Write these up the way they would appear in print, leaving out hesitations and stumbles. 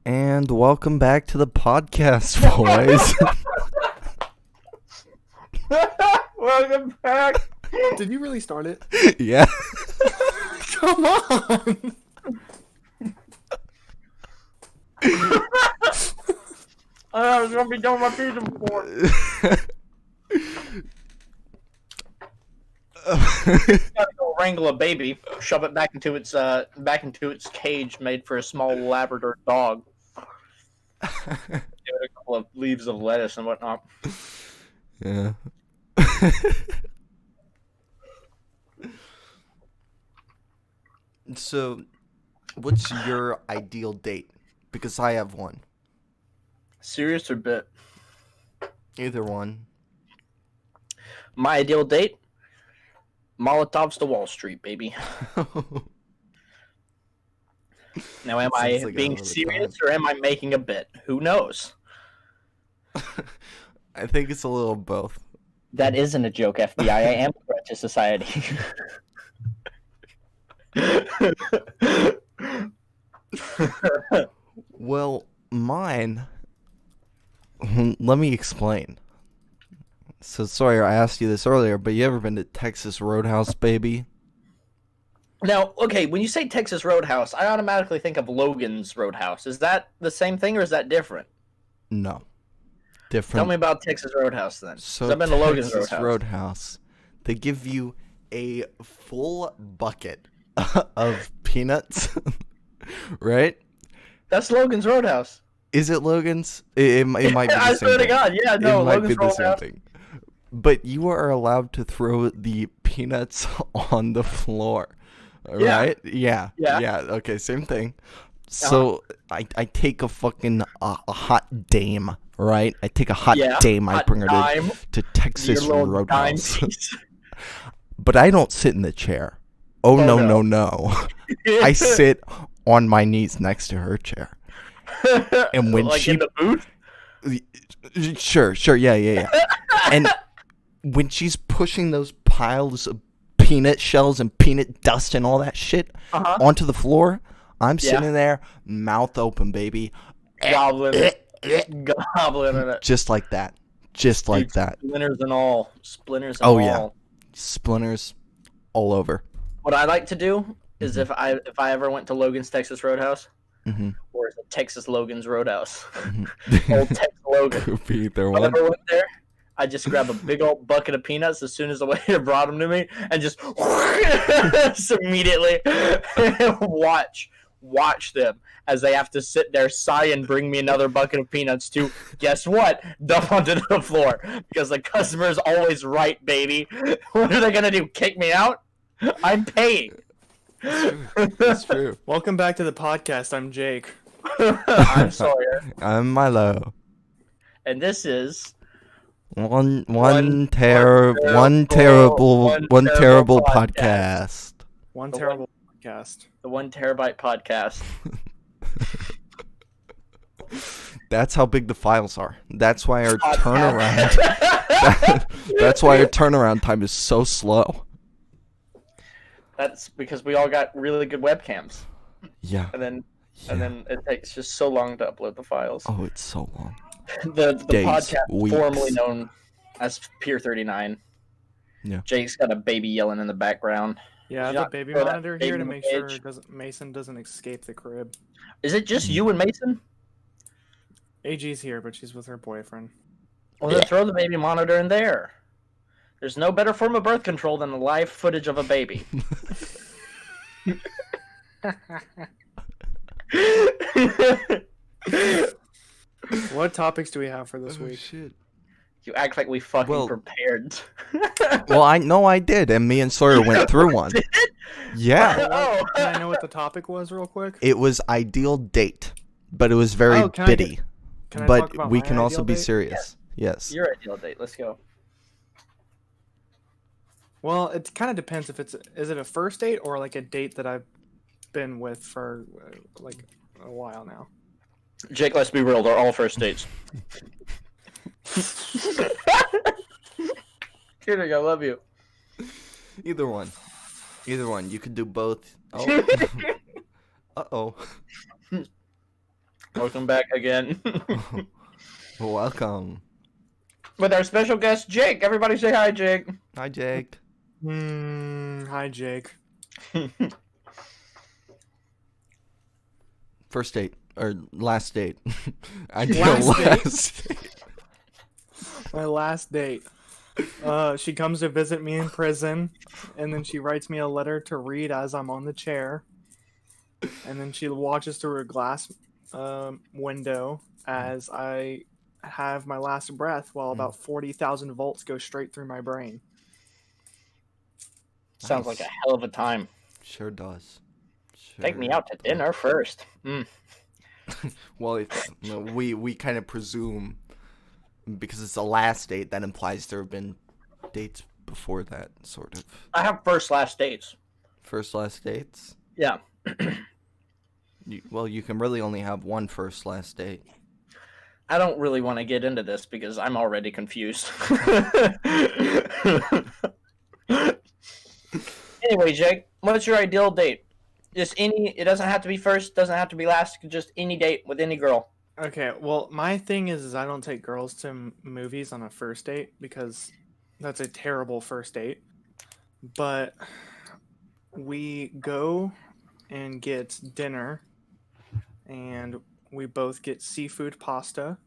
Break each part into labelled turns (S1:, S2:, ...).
S1: And welcome back to the podcast, boys.
S2: Welcome back.
S3: Did you really start it?
S1: Yeah.
S3: Come on!
S2: I was gonna be done with my pizza before. Gotta go wrangle a baby, shove it back into its cage made for a small Labrador dog. Give it a couple of leaves of lettuce and whatnot.
S1: Yeah. So, what's your ideal date? Because I have one.
S2: Serious or bit?
S1: Either one.
S2: My ideal date? Molotovs to Wall Street, baby. Now, am I
S1: Sounds like a
S2: being
S1: hell of a
S2: serious or am I making a bit? Who knows?
S1: I think it's a little both.
S2: That isn't a joke, FBI. I am a threat to society.
S1: Well, mine. Let me explain. So, sorry I asked you this earlier, but you ever been to Texas Roadhouse, baby?
S2: Now, okay, when you say Texas Roadhouse, I automatically think of Logan's Roadhouse. Is that the same thing or is that different?
S1: No. Different.
S2: Tell me about Texas Roadhouse then. 'Cause
S1: So
S2: I've been to Logan's
S1: Texas
S2: Roadhouse.
S1: They give you a full bucket of peanuts, right?
S2: That's Logan's Roadhouse.
S1: Is it Logan's? It might be the
S2: I
S1: same
S2: swear to
S1: thing.
S2: God, yeah, no,
S1: it might
S2: Logan's
S1: be the same
S2: Roadhouse.
S1: thing. But you are allowed to throw the peanuts on the floor, right? Yeah.
S2: Yeah.
S1: Okay, same thing. So I take a fucking a hot dame, right? I take a hot dame. I
S2: hot
S1: bring her
S2: dime,
S1: to Texas
S2: your little dime
S1: Roadhouse.
S2: piece.
S1: But I don't sit in the chair. Oh, no. I sit on my knees next to her chair. And when
S2: like
S1: she
S2: in the booth?
S1: Sure, yeah. And when she's pushing those piles of peanut shells and peanut dust and all that shit onto the floor, I'm sitting there, mouth open, baby.
S2: Goblin in it.
S1: Just like that. Just like that.
S2: Splinters and all.
S1: Oh, yeah. Splinters all over.
S2: What I like to do is if I ever went to Logan's Texas Roadhouse, or is it Texas Logan's Roadhouse? Old Texas Logan.
S1: Could be either
S2: If I
S1: one.
S2: ever went there, I just grab a big old bucket of peanuts as soon as the waiter brought them to me, and just immediately watch them as they have to sit there, sigh, and bring me another bucket of peanuts to, guess what, dump onto the floor. Because the customer's always right, baby. What are they going to do, kick me out? I'm paying.
S1: That's true.
S3: Welcome back to the podcast. I'm Jake.
S2: I'm Sawyer.
S1: I'm Milo.
S2: And this is
S1: One
S2: terrible
S1: podcast.
S3: One
S2: The
S3: terrible podcast.
S2: the 1 terabyte podcast.
S1: That's how big the files are. That's why our turnaround. That's why our turnaround time is so slow.
S2: That's because we all got really good webcams.
S1: Yeah.
S2: And then it takes just so long to upload the files.
S1: Oh, it's so long.
S2: The
S1: Days,
S2: podcast
S1: weeks.
S2: formerly known as Pier 39.
S1: Yeah.
S2: Jake's got a baby yelling in the background.
S3: Yeah, I have
S2: Yeah,
S3: a baby
S2: throw that
S3: monitor
S2: baby
S3: here to
S2: in the
S3: make sure
S2: cage.
S3: Mason doesn't escape the crib.
S2: Is it just you and Mason?
S3: AG's here, but she's with her boyfriend.
S2: Well, then throw the baby monitor in there. There's no better form of birth control than the live footage of a baby.
S3: What topics do we have for this
S1: Oh,
S3: week?
S1: shit.
S2: You act like we fucking
S1: Well-
S2: prepared.
S1: Well, I know I did, and me and Sawyer went through one. Yeah.
S2: Oh.
S3: Can I know what the topic was real quick?
S1: It was ideal date, but it was very
S3: Oh, can I
S1: bitty.
S3: get- Can I talk
S1: But
S3: about
S1: we
S3: my
S1: can also
S3: ideal
S1: be
S3: date?
S1: serious. Yes.
S2: Your ideal date. Let's go.
S3: Well, it kind of depends if is it a first date or like a date that I've been with for like a while now.
S2: Jake, let's be real. They're all first dates. Kidding. I love you.
S1: Either one. You could do both. Oh. Uh-oh.
S2: Welcome back again.
S1: Welcome.
S2: With our special guest, Jake. Everybody say hi, Jake.
S1: Hi, Jake.
S3: Hi, Jake.
S1: First date or last date? Ideal
S3: Last date.
S1: date.
S3: My last date. She comes to visit me in prison, and then she writes me a letter to read as I'm on the chair. And then she watches through a glass window as I have my last breath while about 40,000 volts go straight through my brain.
S2: Sounds like a hell of a time.
S1: Sure does.
S2: Take me out to dinner first.
S1: Well, we kind of presume because it's the last date that implies there have been dates before that, sort of.
S2: I have first last dates.
S1: First last dates?
S2: Yeah.
S1: You can really only have one first last date.
S2: I don't really want to get into this because I'm already confused. Anyway, Jake, what's your ideal date? Just any. It doesn't have to be first. Doesn't have to be last. Just any date with any girl.
S3: Okay, well, my thing is I don't take girls to movies on a first date because that's a terrible first date. But we go and get dinner, and we both get seafood pasta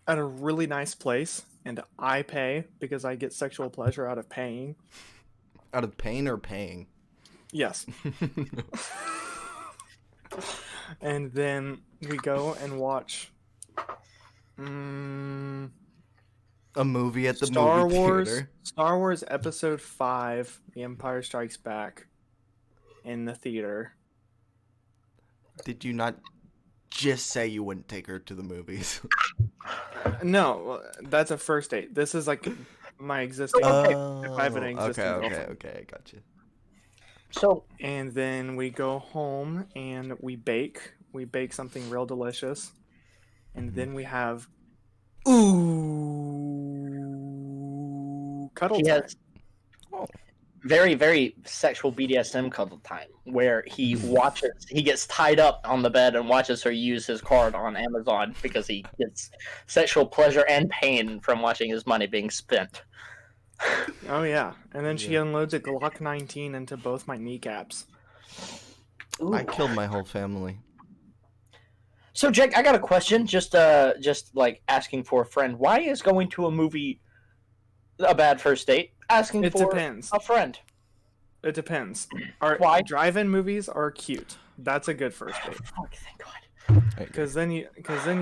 S3: at a really nice place, and I pay because I get sexual pleasure out of paying.
S1: Out of pain or paying?
S3: Yes. And then we go and watch
S1: A movie at the
S3: Star
S1: movie
S3: Wars.
S1: theater.
S3: Star Wars Episode 5: The Empire Strikes Back in the theater.
S1: Did you not just say you wouldn't take her to the movies?
S3: No, that's a first date. This is like my existing. if I have an existing girlfriend.
S1: Okay, I got you.
S2: So
S3: And then we go home and we bake. We bake something real delicious. And then we have cuddle
S2: he
S3: time.
S2: has very, very sexual BDSM cuddle time where he gets tied up on the bed and watches her use his card on Amazon because he gets sexual pleasure and pain from watching his money being spent.
S3: Oh yeah. And then she unloads a Glock 19 into both my kneecaps.
S1: I killed my whole family.
S2: So, Jake, I got a question. Just like asking for a friend. Why is going to a movie a bad first date? Asking
S3: It
S2: for
S3: depends.
S2: a friend.
S3: It depends.
S2: Why?
S3: Drive-in movies are cute. That's a good first date.
S2: Oh, thank God.
S3: Because then you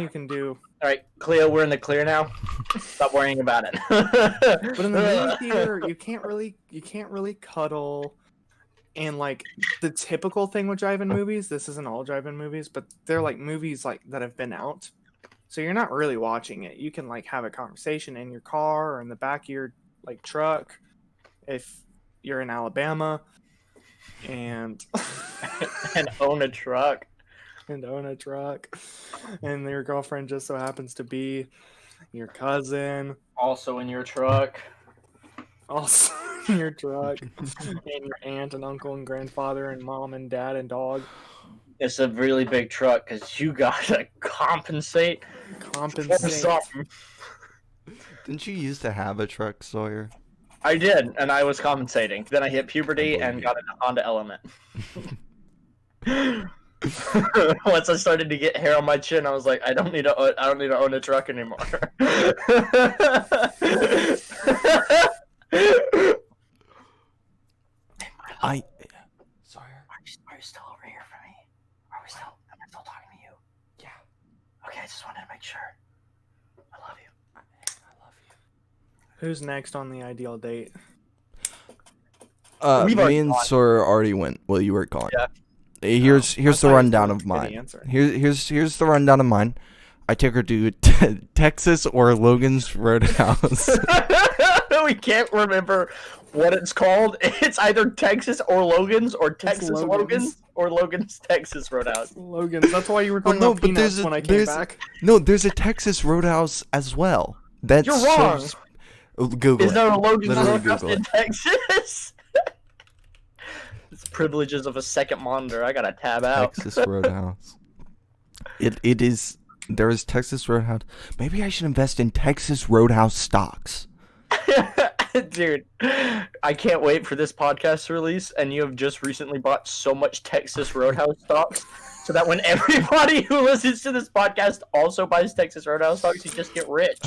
S3: can do.
S2: All right, Cleo, we're in the clear now. Stop worrying about it.
S3: But in the movie theater, you can't really cuddle. And like the typical thing with drive-in movies, this isn't all drive-in movies, but they're like movies like that have been out. So you're not really watching it. You can like have a conversation in your car or in the back of your like truck if you're in Alabama and
S2: And own a truck.
S3: and own a truck. And your girlfriend just so happens to be your cousin.
S2: Also in your truck.
S3: Also in your truck. And your aunt and uncle and grandfather and mom and dad and dog.
S2: It's a really big truck because you gotta compensate for
S3: Compensate.
S2: something.
S1: Didn't you used to have a truck, Sawyer?
S2: I did, and I was compensating. Then I hit puberty and got a Honda Element. Once I started to get hair on my chin, I was like, I don't need to own a truck anymore.
S1: Sawyer.
S2: Are you still over here for me? Am I still talking to you? Yeah. Okay, I just wanted to make sure. I love you.
S1: I love you.
S3: Who's next on the ideal date?
S2: We've
S1: Me
S2: already
S1: and
S2: gone.
S1: Sawyer already went. Well, you were gone.
S2: Yeah.
S1: Here's
S3: I
S1: the
S3: thought you
S1: rundown
S3: said
S1: of
S3: good
S1: mine.
S3: answer.
S1: Here's the rundown of mine. I take her to Texas or Logan's Roadhouse.
S2: We can't remember what it's called. It's either Texas or Logan's or Texas
S3: Logan's.
S2: Logan's or Logan's Texas Roadhouse.
S3: Logan. That's why you were
S1: Well,
S3: talking
S1: no,
S3: about
S1: but
S3: peanuts
S1: there's
S3: when I came
S1: there's
S3: back.
S1: no, there's a Texas Roadhouse as well. That's
S2: You're wrong.
S1: Google
S2: Is
S1: it.
S2: there a Logan's
S1: Literally
S2: Roadhouse
S1: Google
S2: in
S1: it.
S2: Texas? It's privileges of a second monitor. I gotta tab out.
S1: Texas Roadhouse. It is. There is Texas Roadhouse. Maybe I should invest in Texas Roadhouse stocks.
S2: Dude, I can't wait for this podcast to release, and you have just recently bought so much Texas Roadhouse stocks, so that when everybody who listens to this podcast also buys Texas Roadhouse stocks, you just get rich.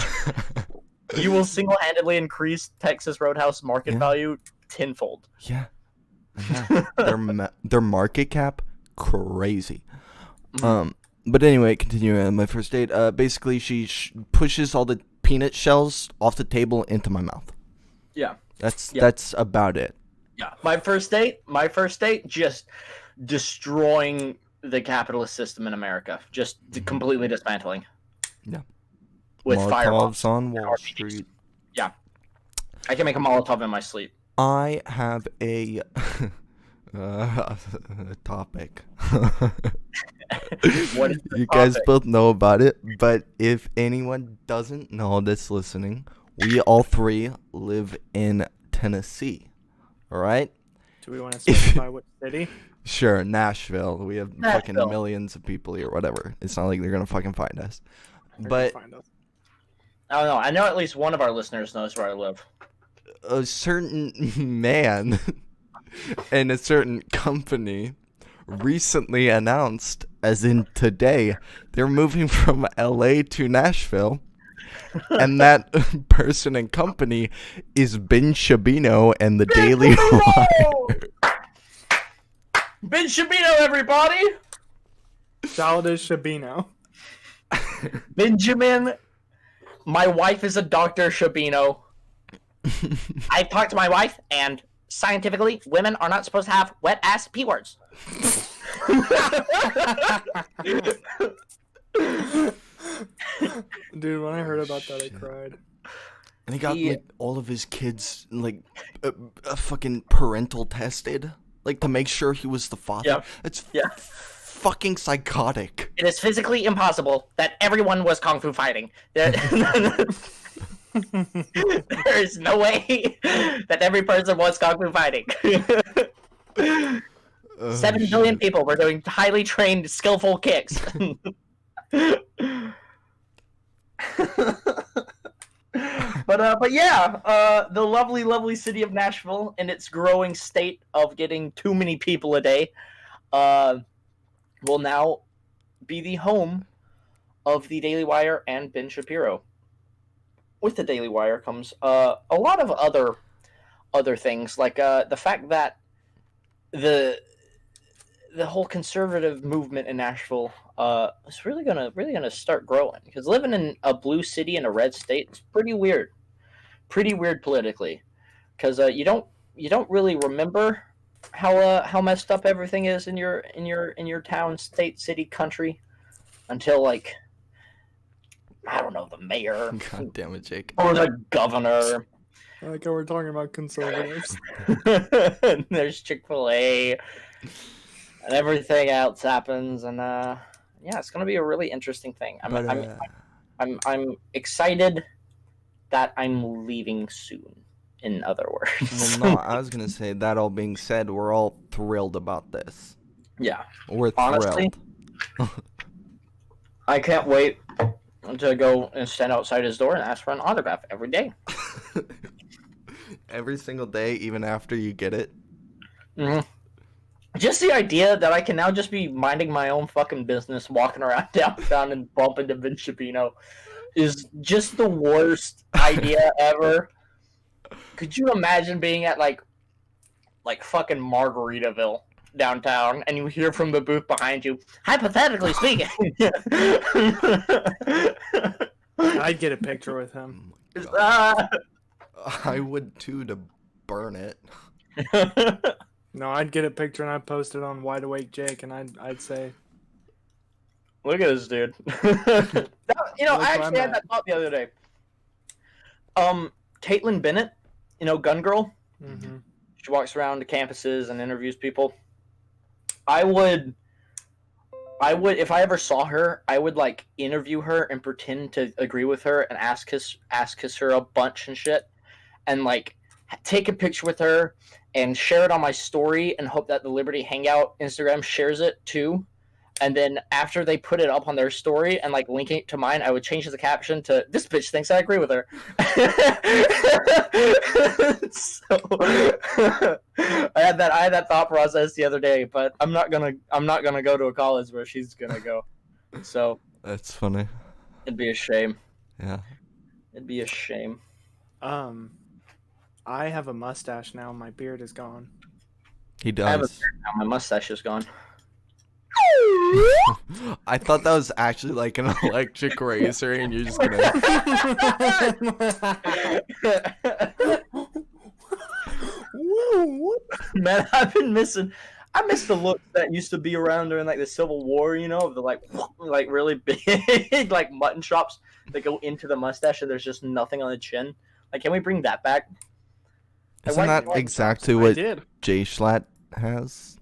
S2: You will single-handedly increase Texas Roadhouse market value tenfold.
S1: Yeah. Their market cap, crazy. But anyway, continuing my first date. Basically, she pushes all the peanut shells off the table into my mouth.
S2: Yeah.
S1: That's about it.
S2: Yeah. My first date, just destroying the capitalist system in America. Just completely dismantling.
S1: Yeah.
S2: With
S1: Molotovs on Wall Street.
S2: Yeah. I can make a Molotov in my sleep.
S1: I have a topic.
S2: What is
S1: you guys both know about it, but if anyone doesn't know that's listening, we all three live in Tennessee. All right?
S3: Do we want to specify what city?
S1: Sure, Nashville. We have fucking millions of people here, whatever. It's not like they're gonna fucking find us. But
S2: I don't know. I know at least one of our listeners knows where I live.
S1: A certain man and a certain company recently announced, as in today, they're moving from LA to Nashville. And that person and company is Ben Shabino and the Daily Wire.
S2: Ben Shabino, everybody!
S3: Childish Shabino.
S2: Benjamin, my wife is a Dr. Shabino. I talked to my wife, and scientifically, women are not supposed to have wet-ass P words.
S3: Dude, when I heard about that, I cried.
S1: And he got like all of his kids like fucking parental tested, like to make sure he was the father.
S2: Yeah.
S1: It's fucking psychotic.
S2: It is physically impossible that everyone was kung fu fighting. There is no way that every person was kung fu fighting. 7 billion people were doing highly trained, skillful kicks. But yeah, the lovely city of Nashville and its growing state of getting too many people a day will now be the home of the Daily Wire and Ben Shapiro. With the Daily Wire comes a lot of other things, like the fact that the whole conservative movement in Nashville is really gonna start growing, because living in a blue city in a red state is pretty weird politically, because you don't really remember how messed up everything is in your town, state, city, country until like, I don't know, the mayor.
S1: God damn it, Jake.
S2: Or the governor.
S3: I like how we're talking about conservatives.
S2: And there's Chick-fil-A. And everything else happens, and yeah, it's gonna be a really interesting thing. I'm excited that I'm leaving soon. In other words.
S1: Well, no, I was gonna say, that all being said, we're all thrilled about this.
S2: Yeah.
S1: We're
S2: honestly,
S1: thrilled.
S2: I can't wait to go and stand outside his door and ask for an autograph every day.
S1: Every single day, even after you get it.
S2: Mm-hmm. Just the idea that I can now just be minding my own fucking business, walking around downtown and bump into Vince Shapino is just the worst idea ever. Could you imagine being at like fucking Margaritaville downtown and you hear from the booth behind you, hypothetically speaking.
S3: I'd get a picture with him.
S1: I would too, to burn it.
S3: No, I'd get a picture and I'd post it on Wide Awake Jake, and I'd say,
S2: "Look at this dude." I actually had that thought the other day. Caitlin Bennett, Gun Girl.
S3: Mm-hmm.
S2: She walks around to campuses and interviews people. I would, if I ever saw her, I would like interview her and pretend to agree with her and ask her a bunch and shit, and like take a picture with her and share it on my story and hope that the Liberty Hangout Instagram shares it too, And then after they put it up on their story and like linking it to mine, I would change the caption to "This bitch thinks I agree with her." So I had that thought process the other day, but I'm not gonna go to a college where she's gonna go. So
S1: That's funny.
S2: it'd be a shame.
S1: Yeah.
S2: It'd be a shame.
S3: I have a mustache now. My beard is gone.
S1: He
S2: I have a
S1: does.
S2: beard now, my mustache is gone.
S1: I thought that was actually like an electric razor, and you're just gonna.
S2: Man, I've been missing. I miss the looks that used to be around during like the Civil War, you know, of the like really big like mutton chops that go into the mustache and there's just nothing on the chin. Like, can we bring that back?
S1: Isn't that exactly
S3: I
S1: what
S3: did,
S1: Jay Schlatt has?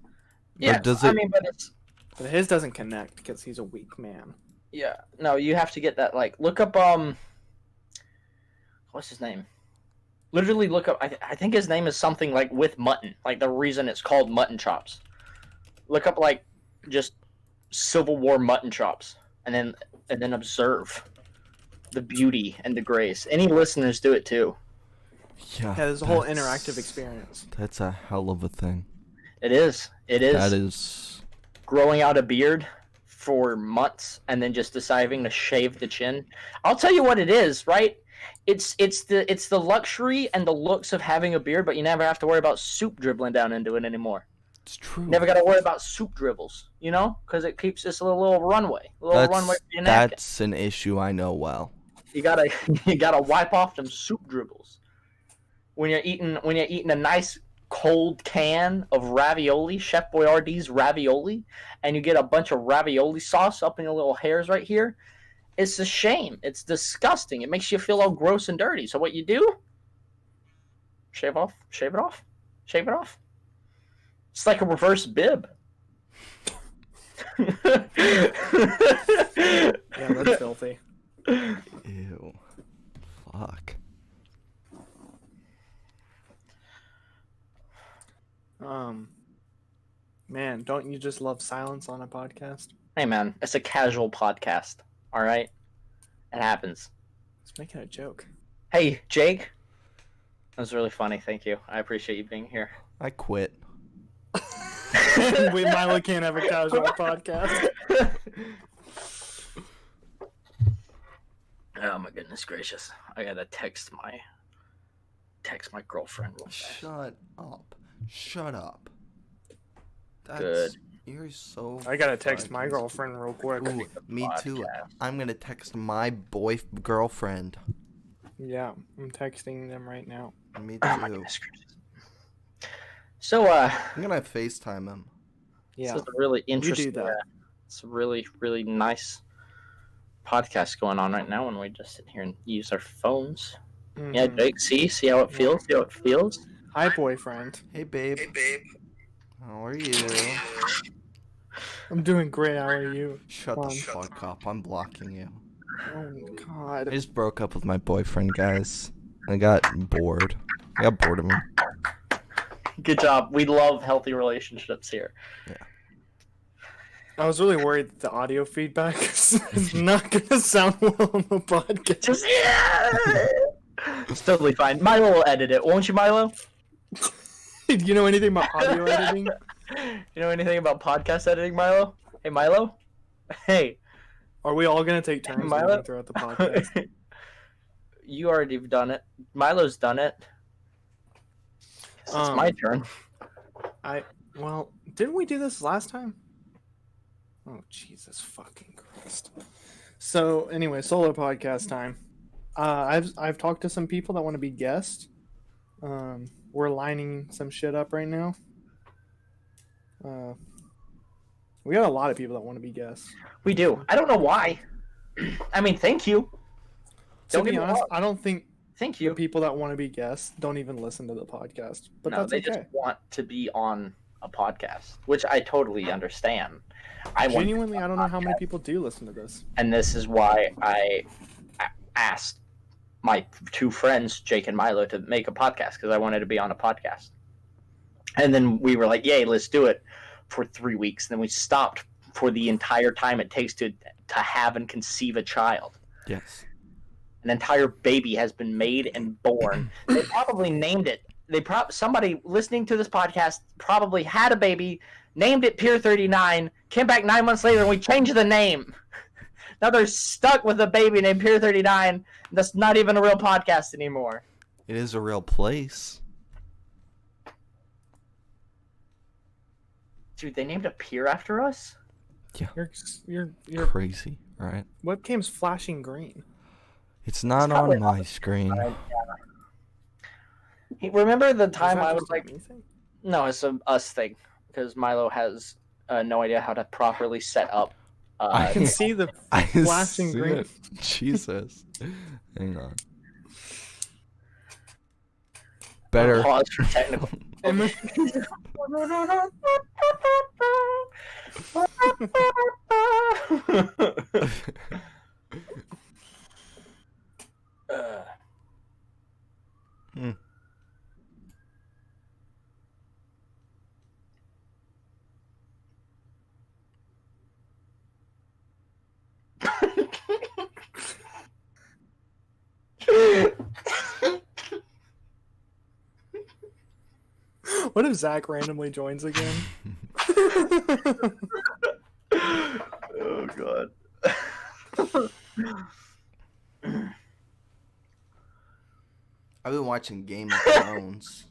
S2: Yeah,
S1: does
S2: I
S1: it-
S2: mean, but it's
S3: but his doesn't connect because he's a weak man.
S2: yeah. No, you have to get that. Like, look up what's his name? Literally look up. I think his name is something like with mutton. Like the reason it's called mutton chops. Look up like just Civil War mutton chops, and then observe the beauty and the grace. Any listeners do it too.
S1: Yeah.
S3: Yeah, there's a whole
S1: that's-
S3: interactive experience.
S1: That's a hell of a thing.
S2: It is. It is.
S1: That is.
S2: Growing out a beard for months and then just deciding to shave the chin. I'll tell you what it is, right? It's the luxury and the looks of having a beard, but you never have to worry about soup dribbling down into it anymore.
S1: It's true.
S2: Never got to worry about soup dribbles, you know, because it keeps this little runway, runway for your napkin.
S1: That's an issue I know well.
S2: You gotta wipe off them soup dribbles when you're eating a nice cold can of ravioli, Chef Boyardee's ravioli, and you get a bunch of ravioli sauce up in your little hairs right here. It's a shame. It's disgusting. It makes you feel all gross and dirty. So what you do? Shave it off. It's like a reverse bib.
S3: Yeah, that's filthy.
S1: Ew. Fuck.
S3: Man, don't you just love silence on a podcast?
S2: Hey man, it's a casual podcast. All right, it happens.
S3: Let's make it a joke.
S2: Hey Jake, that was really funny. Thank you. I appreciate you being here.
S1: I quit.
S3: We Milo can't have a casual podcast.
S2: Oh my goodness gracious! I gotta text my girlfriend real fast.
S1: Shut up. That's,
S2: Good.
S1: You're so.
S3: I gotta text my
S1: fucking-
S3: girlfriend real quick.
S1: Ooh, me too.
S2: Podcast.
S1: I'm gonna text my girlfriend.
S3: Yeah, I'm texting them right now.
S1: Me
S2: Oh my
S1: too.
S2: goodness gracious! So
S1: I'm gonna FaceTime him.
S2: this
S3: Yeah,
S2: is a really interesting.
S3: that.
S2: It's a really really nice podcast going on right now, and we just sit here and use our phones. Yeah,
S3: Mhm.
S2: Jake, see how it feels. See how it feels.
S3: Hi, boyfriend.
S1: Hey babe. How are you?
S3: I'm doing great. How are you?
S1: Shut the fuck up. I'm blocking you.
S3: Oh
S1: I
S3: God.
S1: just broke up with my boyfriend, guys. I got bored. I got bored of him.
S2: Good job. We love healthy relationships here.
S3: I was really worried that the audio feedback is not gonna sound well on the podcast.
S2: Just it's totally fine. Milo will edit it, won't you, Milo?
S3: Do you know anything about audio editing?
S2: You know anything about podcast editing, Milo? Hey, Milo. Hey,
S3: Are we all gonna take turns
S2: Milo?
S3: editing throughout the podcast?
S2: You already have done it. Milo's done it. It's my turn.
S3: Well, didn't we do this last time? Oh, Jesus fucking Christ. So, anyway, solo podcast time. I've talked to some people that want to be guests. We're lining some shit up right now. We got a lot of people that want to be guests.
S2: We do. I don't know why. I mean, thank you.
S3: To
S2: Don't
S3: be
S2: get me
S3: honest,
S2: wrong.
S3: I don't think
S2: Thank
S3: the
S2: you.
S3: people that want to be guests don't even listen to the podcast. But
S2: No,
S3: that's
S2: they
S3: okay.
S2: just want to be on a podcast, which I totally understand. I want,
S3: Genuinely, I don't know how many people do listen to this.
S2: and this is why I asked my two friends, Jake and Milo, to make a podcast because I wanted to be on a podcast. And then we were like, "Yay, let's do it!" For 3 weeks. Then we stopped for the entire time it takes to have and conceive a child.
S1: Yes.
S2: An entire baby has been made and born. They probably named it. Somebody listening to this podcast probably had a baby, named it Pier 39, came back 9 months later, and we changed the name. Now they're stuck with a baby named Pier 39. That's not even a real podcast anymore.
S1: It is a real place.
S2: Dude, they named a pier after us?
S1: Yeah.
S3: Your
S1: Crazy, right?
S3: webcam's flashing green.
S1: It's not
S2: probably
S1: on my screen.
S2: Hey, remember the
S3: Is
S2: time
S3: that
S2: I
S3: just
S2: was
S3: a
S2: like,
S3: me thing?
S2: no, it's a us thing. Because Milo has no idea how to properly set up.
S3: I can see the
S1: I
S3: flashing
S1: see
S3: green.
S1: it. Jesus. Hang on. Better.
S2: Pause for technical.
S1: Hmm.
S3: What if Zach randomly joins again?
S2: Oh god.
S1: I've been watching Game of Thrones.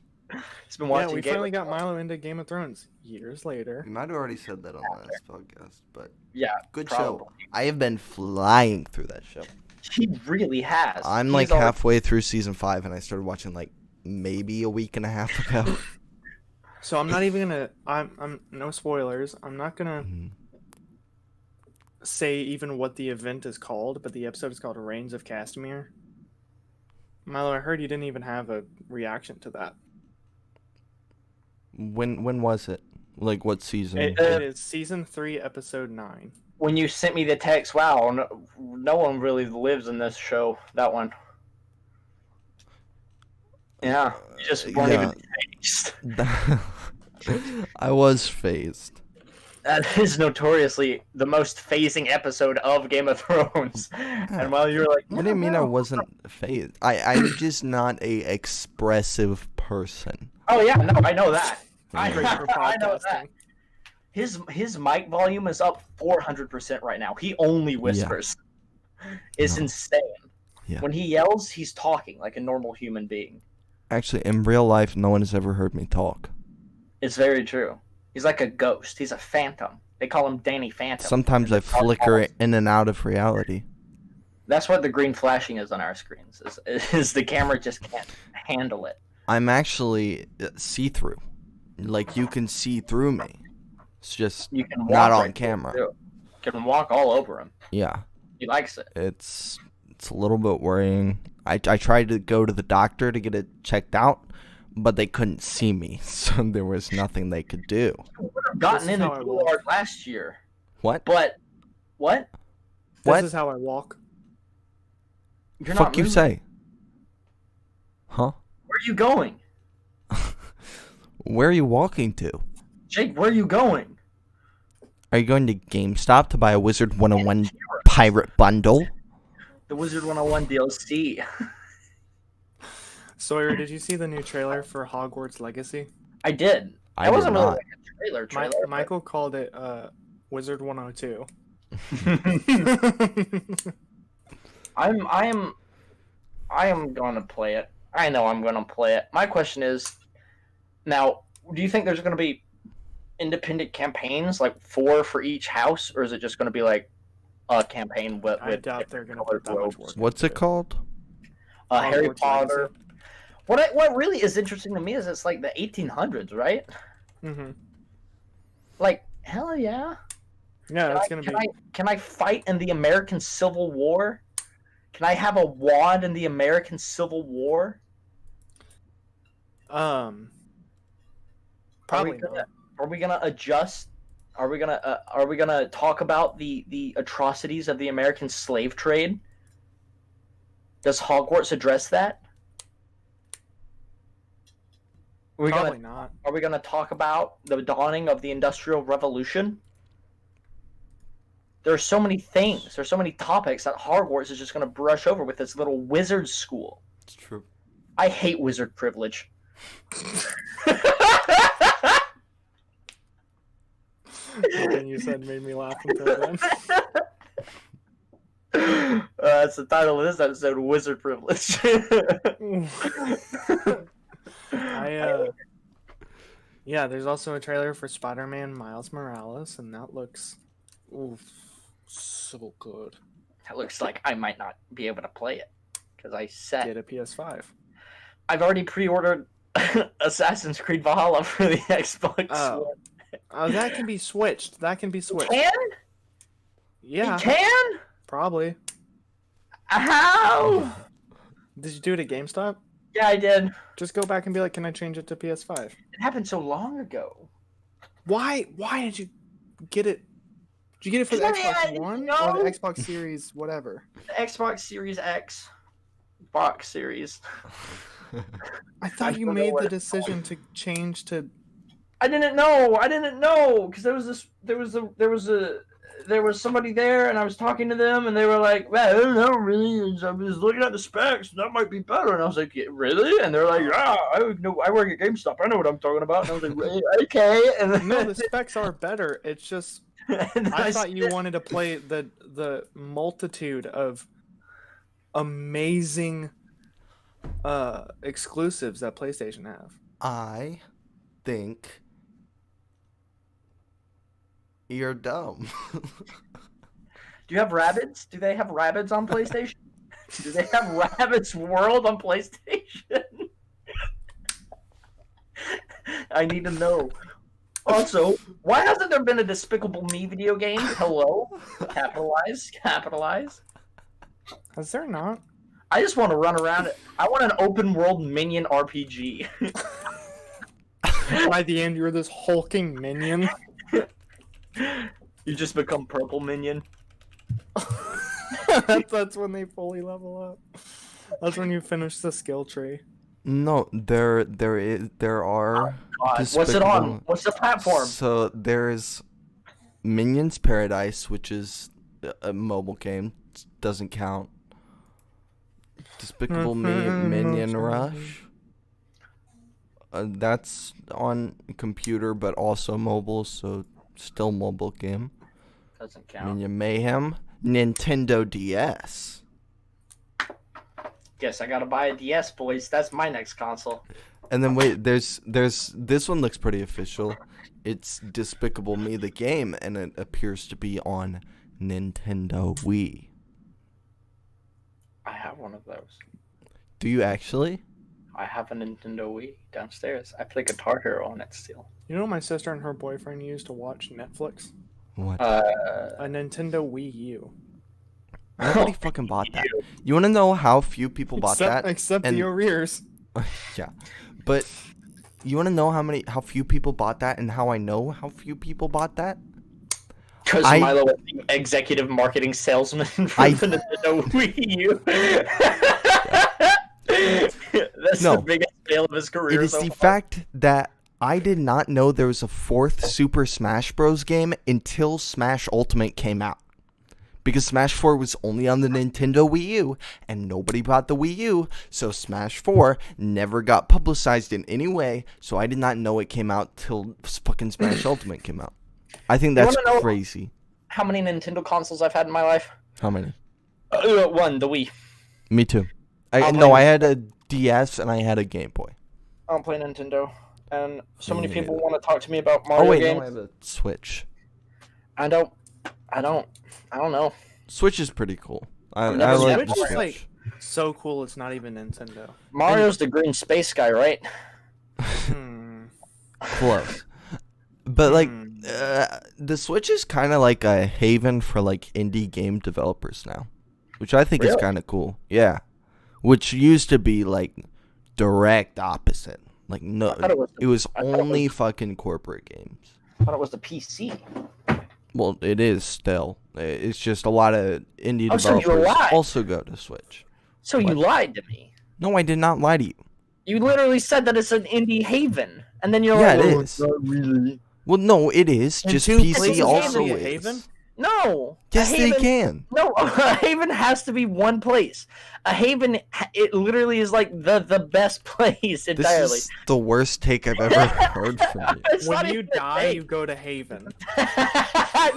S2: He's been
S3: Yeah,
S2: watching.
S3: we
S2: Game
S3: finally
S2: of
S3: got
S2: Thrones.
S3: Milo into Game of Thrones years later.
S1: We might have already said that on the last podcast, but
S2: Yeah,
S1: good
S2: probably.
S1: show. I have been flying through that show.
S2: He really has.
S1: I'm
S2: He's
S1: like
S2: already-
S1: halfway through season 5, and I started watching like maybe a week and a half ago.
S3: So I'm not even gonna. I'm no spoilers. I'm not gonna
S1: Mhm.
S3: say even what the event is called, but the episode is called Reigns of Castamere. Milo, I heard you didn't even have a reaction to that.
S1: When was it? Like what season?
S3: It is season 3, episode 9.
S2: When you sent me the text, wow, no one really lives in this show. That one. Yeah, you just weren't
S1: yeah.
S2: even phased.
S1: I was phased.
S2: That is notoriously the most phasing episode of Game of Thrones. And while you were like,
S1: What do you mean I
S2: no.
S1: wasn't phased? I'm just not a expressive person.
S2: Oh yeah, no, I know that.
S3: Great for
S2: I know that.
S3: podcasting.
S2: His mic volume is up 400% right now. He only whispers. It's
S1: No.
S2: insane.
S1: Yeah.
S2: When he yells, he's talking like a normal human being.
S1: Actually, in real life, no one has ever heard me talk.
S2: It's very true. He's like a ghost. He's a phantom. They call him Danny Phantom.
S1: Sometimes I flicker in and out of reality.
S2: That's what the green flashing is on our screens. Is the camera just can't handle it.
S1: I'm actually see-through. Like, you can see through me. It's just
S2: You can walk
S1: not on
S2: right through
S1: camera.
S2: it, too. You can walk all over him.
S1: Yeah.
S2: He likes it.
S1: It's a little bit worrying. I tried to go to the doctor to get it checked out, but they couldn't see me, so there was nothing they could do.
S2: We would have gotten
S3: This is
S2: into
S3: how I
S2: dual
S3: walk.
S2: art last year.
S1: What?
S2: But what?
S1: What?
S3: This is how I walk.
S2: You're
S1: Fuck
S2: not
S1: you
S2: moving.
S1: say? Huh?
S2: Where are you going?
S1: Where are you walking to?
S2: Jake, where are you going?
S1: Are you going to GameStop to buy a Wizard 101 pirate bundle?
S2: The Wizard 101 DLC.
S3: Sawyer, did you see the new trailer for Hogwarts Legacy?
S2: I did.
S1: I
S2: That
S1: did
S2: wasn't really
S1: not.
S2: like a trailer. but-
S3: Michael called it Wizard 102.
S2: I am going to play it. I know I'm going to play it. My question is, now, do you think there's going to be independent campaigns, like 4 for each house, or is it just going to be like a campaign with?
S3: I doubt they're going to put that much work.
S1: What's
S3: into
S1: it called?
S2: Harry
S3: Hogwarts
S2: Potter. What really is interesting to me is it's like the 1800s, right?
S3: Mm-hmm.
S2: Like hell yeah.
S3: Yeah, it's going to be.
S2: Can I fight in the American Civil War? Can I have a wand in the American Civil War?
S3: Probably not.
S2: Are we gonna adjust? Are we gonna talk about the atrocities of the American slave trade? Does Hogwarts address that?
S3: Probably not.
S2: Are we gonna talk about the dawning of the Industrial Revolution? There are so many things. There's so many topics that Hogwarts is just going to brush over with this little wizard school.
S1: It's true.
S2: I hate wizard privilege.
S3: Everything you said made me laugh until then.
S2: That's the title of this episode, Wizard Privilege.
S3: Yeah, there's also a trailer for Spider-Man Miles Morales, and that looks so good.
S2: It looks like I might not be able to play it because I said
S3: Get a PS5.
S2: I've already pre-ordered Assassin's Creed Valhalla for the Xbox One.
S3: Oh, that can be switched. That can be switched.
S2: Can?
S3: Yeah,
S2: You can?
S3: probably.
S2: How?
S3: Did you do it at GameStop?
S2: Yeah, I did.
S3: Just go back and be like, "Can I change it to PS5?"
S2: It happened so long ago.
S3: Why? Why did you get it? Did you get it for the Xbox One or the Xbox Series, whatever?
S2: The Xbox Series X box series.
S3: I thought you
S2: don't know
S3: made
S2: what
S3: the
S2: it's called.
S3: decision to change to.
S2: I didn't know because there was somebody there and I was talking to them and they were like, well, I don't know really. I was looking at the specs, that might be better. And I was like, yeah, really? And they're like, yeah, I work at GameStop. I know what I'm talking about. And I was like, "Well, okay. And then,
S3: No, the specs are better. It's just
S2: and
S3: I thought you wanted to play the multitude of amazing exclusives that PlayStation have.
S1: I think you're dumb.
S2: Do you have Rabbids? Do they have Rabbids on PlayStation? Do they have Rabbids World on PlayStation? I need to know. Also, why hasn't there been a Despicable Me video game? Hello? Capitalize.
S3: Is there not?
S2: I just want to run around it. I want an open world minion RPG.
S3: By the end, you're this hulking minion.
S2: You just become purple minion.
S3: That's when they fully level up. That's when you finish the skill tree.
S1: No, there are.
S2: What's it on? What's the platform?
S1: So there's Minions Paradise, which is a mobile game. Doesn't count. Despicable Me, Minion Rush. That's on computer, but also mobile, so still mobile game.
S2: Doesn't count.
S1: Minion Mayhem, Nintendo DS.
S2: Guess I gotta buy a DS, boys. That's my next console.
S1: And then wait, there's this one looks pretty official. It's Despicable Me the game, and it appears to be on Nintendo Wii.
S2: I have one of those.
S1: Do you actually?
S2: I have a Nintendo Wii downstairs. I play Guitar Hero on it still.
S3: You know what my sister and her boyfriend used to watch Netflix?
S1: What?
S3: A Nintendo Wii U.
S1: Nobody fucking bought that. You want to know how few people bought that?
S3: Except
S1: And-
S3: the arrears.
S1: Yeah, but you want to know how few people bought that, and how I know how few people bought that?
S2: Because Milo was the executive marketing salesman for the Nintendo Wii U. That's the biggest fail of his career.
S1: It is the fact that I did not know there was a fourth Super Smash Bros. Game until Smash Ultimate came out. Because Smash 4 was only on the Nintendo Wii U, and nobody bought the Wii U, so Smash 4 never got publicized in any way, so I did not know it came out till fucking Smash Ultimate came out. I think that's crazy.
S2: How many Nintendo consoles I've had in my life?
S1: How many?
S2: One, the Wii.
S1: Me too. I had a DS and I had a Game Boy.
S2: I don't play Nintendo, and so many people want to talk to me about Mario games.
S1: No, I have a Switch.
S2: I don't know.
S1: Switch is pretty cool. I
S2: never
S1: like
S3: Switch
S1: the
S3: is
S1: Switch.
S3: like so cool. It's not even Nintendo.
S2: Mario's the green space guy, right?
S1: Close. But like the Switch is kind of like a haven for like indie game developers now, which I think is kind of cool. Yeah. Which used to be like direct opposite. Like no, it was only fucking corporate games.
S2: I thought it was the PC.
S1: Well, it is still. It's just a lot of indie developers also go to Switch.
S2: So you lied to me.
S1: No, I did not lie to you.
S2: You literally said that it's an indie haven, and then you're
S1: Yeah,
S2: like,
S1: it
S2: "Oh,
S1: is.
S2: it's not really."
S1: Well, no, it is.
S3: And
S1: just
S3: two
S1: PC
S3: places
S1: also
S3: can be a
S1: is.
S3: haven?
S2: No.
S1: Yes,
S2: a
S1: they
S2: haven,
S1: can.
S2: No, a haven has to be one place. A haven, it literally is like the best place entirely.
S1: This is the worst take I've ever heard from you.
S2: It's not
S3: When you
S2: even a
S3: die,
S2: take.
S3: you go to Haven.
S2: I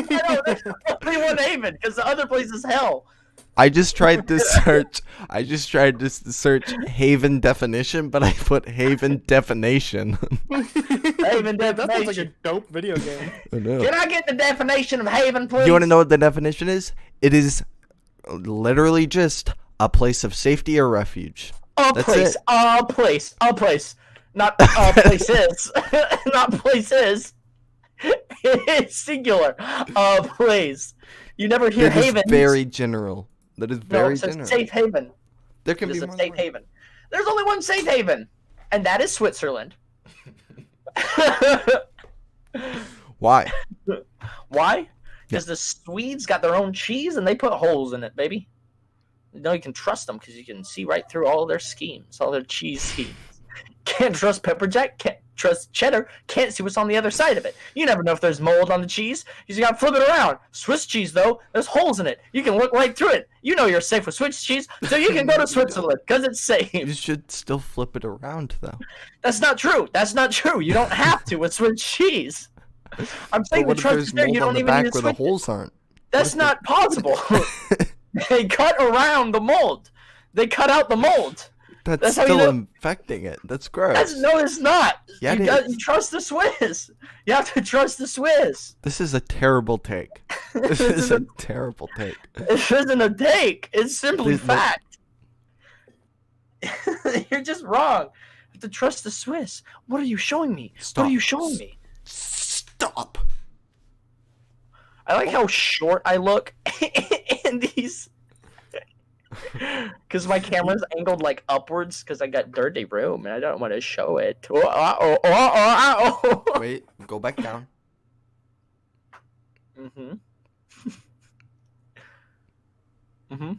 S2: know, there's only one haven because the other place is hell.
S1: I just tried to search. I just tried to search Haven definition, but I put Haven definition.
S2: Haven
S3: That sounds like a
S2: definition.
S3: dope video game.
S1: I know.
S2: Can I get the definition of haven, please?
S1: You want to know what the definition is? It is literally just a place of safety or refuge.
S2: A
S1: That's
S2: place,
S1: it.
S2: a place, a place. Not places. Not places. It's singular. A place. You never hear
S1: That is
S2: haven.
S1: very general. That is
S2: No,
S1: very
S2: it says
S1: general.
S2: safe haven.
S1: There can
S2: It's
S1: be
S2: a
S1: more
S2: safe
S1: than one.
S2: haven. There's only one safe haven, and that is Switzerland.
S1: Why?
S2: Why? Because the Swedes got their own cheese and they put holes in it, baby. You know you can trust them because you can see right through all their schemes, all their cheese schemes. Can't trust pepper jack, can't trust cheddar, can't see what's on the other side of it. You never know if there's mold on the cheese. You just gotta flip it around. Swiss cheese, though, there's holes in it. You can look right through it. You know you're safe with Swiss cheese, so you can go to Switzerland because it's safe.
S1: You should still flip it around, though.
S2: That's not true. That's not true. You don't have to with Swiss cheese. I'm
S1: But
S2: saying the
S1: what if
S2: trust
S1: there's
S2: is there.
S1: mold
S2: You
S1: on
S2: don't
S1: the
S2: even need
S1: back
S2: to
S1: where the
S2: switch it.
S1: holes aren't?
S2: That's not possible. They cut around the mold. They cut out the mold.
S1: That's
S2: how you
S1: still
S2: know-
S1: infecting it. That's gross.
S2: No, it's not.
S1: Yeah, it
S2: You
S1: is.
S2: trust the Swiss. You have to trust the Swiss.
S1: This is a terrible take. This is a terrible take.
S2: It isn't a take. It's simply
S1: Please, no.
S2: fact. You're just wrong. You have to trust the Swiss. What are you showing me?
S1: Stop.
S2: What are you showing me?
S1: Stop.
S2: I like how short I look in these. Because my camera's angled like upwards because I got dirty room and I don't want to show it.
S1: Wait, go back down.
S2: Mm-hmm. Mm-hmm.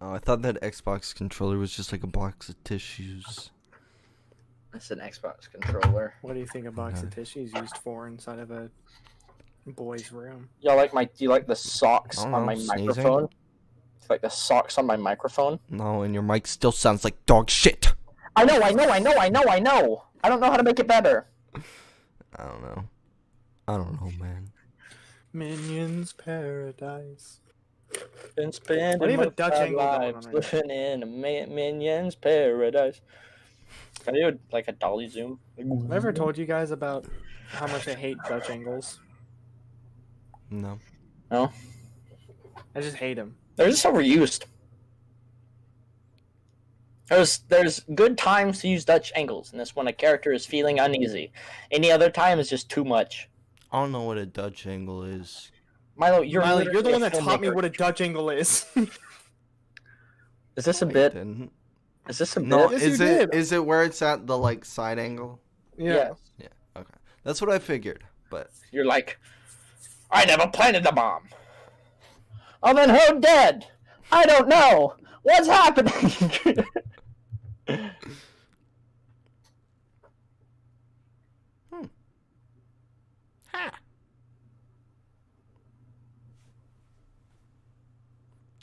S1: Oh, I thought that Xbox controller was just like a box of tissues.
S2: That's an Xbox controller.
S3: What do you think a box of
S1: Okay.
S3: tissues used for inside of a boy's room?
S2: Y'all like my? Do you like the socks
S1: I don't
S2: on
S1: know,
S2: my
S1: sneezing?
S2: microphone? Do you like the socks on my microphone?
S1: No, and your mic still sounds like dog shit.
S2: I know. I don't know how to make it better.
S1: I don't know. I don't know, man.
S3: Minions Paradise.
S2: Been spending
S3: What do you have a
S2: most
S3: Dutch
S2: of our
S3: angle going
S2: lives
S3: on right now?
S2: living in a minion's paradise. Can I do like a dolly zoom?
S3: Have I ever told you guys about how much I hate Dutch angles?
S1: No.
S2: No.
S3: I just hate them.
S2: They're just overused. There's good times to use Dutch angles, and this when a character is feeling uneasy. Any other time is just too much.
S1: I don't know what a Dutch angle is.
S2: Milo, you're
S3: Miley, you're the
S2: literally
S3: one
S2: a
S3: that taught me
S2: filmmaker.
S3: what a Dutch angle is.
S2: Is this a
S1: I
S2: bit?
S1: didn't.
S2: Is this a
S1: No,
S2: bit?
S3: Yes,
S1: is
S3: you
S1: it?
S3: did.
S1: Is it where it's at the like side angle?
S2: Yes.
S1: Okay, that's what I figured. But
S2: You're like, I never planted the bomb. Oh, then who did? I don't know. What's happening?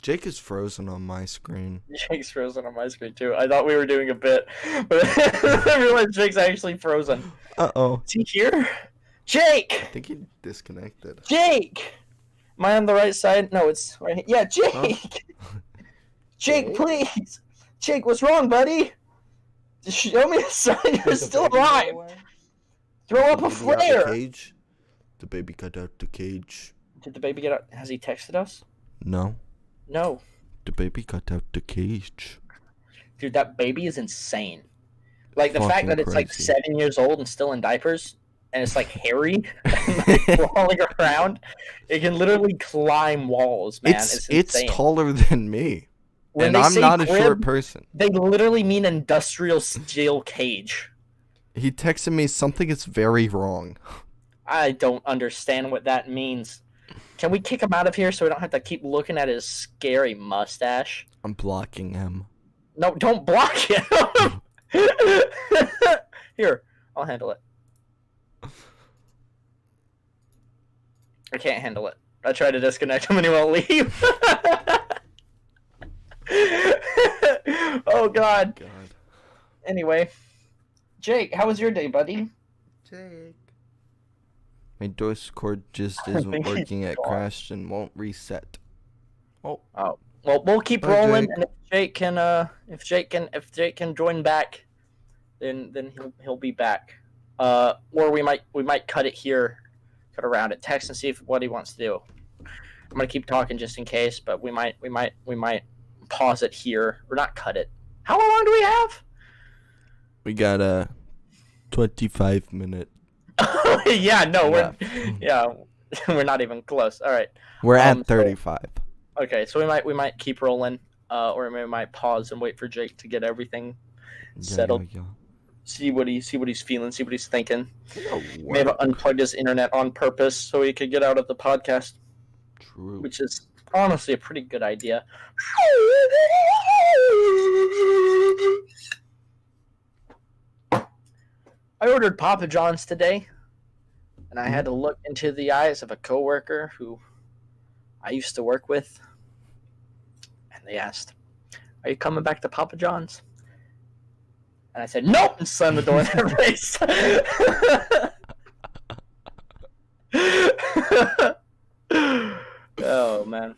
S1: Jake is frozen on my screen.
S2: Jake's frozen on my screen too. I thought we were doing a bit, but I realized Jake's actually frozen.
S1: Uh-oh.
S2: Is he here? Jake!
S1: I think he disconnected.
S2: Jake! Am I on the right side? No, it's right here. Yeah, Jake! Jake, please! Jake, what's wrong, buddy? Just show me a sign you're still alive! Throw up a
S1: Baby out the
S2: flare!
S1: cage. The baby got out the cage.
S2: Did the baby get out? Has he texted us?
S1: No.
S2: No.
S1: The baby got out the cage.
S2: Dude, that baby is insane. Like, the fact
S1: Fucking
S2: that it's like
S1: crazy.
S2: 7 years old and still in diapers, and it's like hairy, and, like, crawling around. It can literally climb walls, man.
S1: It's
S2: insane.
S1: taller than me.
S2: When
S1: And
S2: they
S1: I'm
S2: say
S1: not a
S2: crib,
S1: short person.
S2: They literally mean industrial steel cage.
S1: He texted me something is very wrong.
S2: I don't understand what that means. Can we kick him out of here so we don't have to keep looking at his scary mustache?
S1: I'm blocking him.
S2: No, don't block him. Here, I'll handle it. I can't handle it. I try to disconnect him and he won't leave. Oh God. Anyway, Jake, how was your day, buddy?
S1: Jake. My Discord just
S2: I
S1: isn't
S2: think he's
S1: working. It
S2: gone.
S1: crashed and won't reset. Oh,
S2: Oh, well, we'll keep
S1: Bye,
S2: rolling,
S1: Jake.
S2: and if Jake can join back, then he'll be back. Or we might cut it here, cut around it, text and see what he wants to do. I'm gonna keep talking just in case, but we might pause it here or not cut it. How long do we have?
S1: we got a 25-minute.
S2: Yeah, no,
S1: left.
S2: we're not even close. All right.
S1: We're
S2: so-
S1: at 35.
S2: Okay, so we might keep rolling, or we might pause and wait for Jake to get everything settled.
S1: Yeah.
S2: See what he's feeling, see what he's thinking.
S1: Yeah,
S2: May have
S1: work.
S2: unplugged his internet on purpose so he could get out of the podcast,
S1: True.
S2: which is honestly a pretty good idea. I ordered Papa John's today, and I had to look into the eyes of a coworker who I used to work with, and they asked, "Are you coming back to Papa John's?" And I said, "Nope," and slammed the door in their face. Oh man.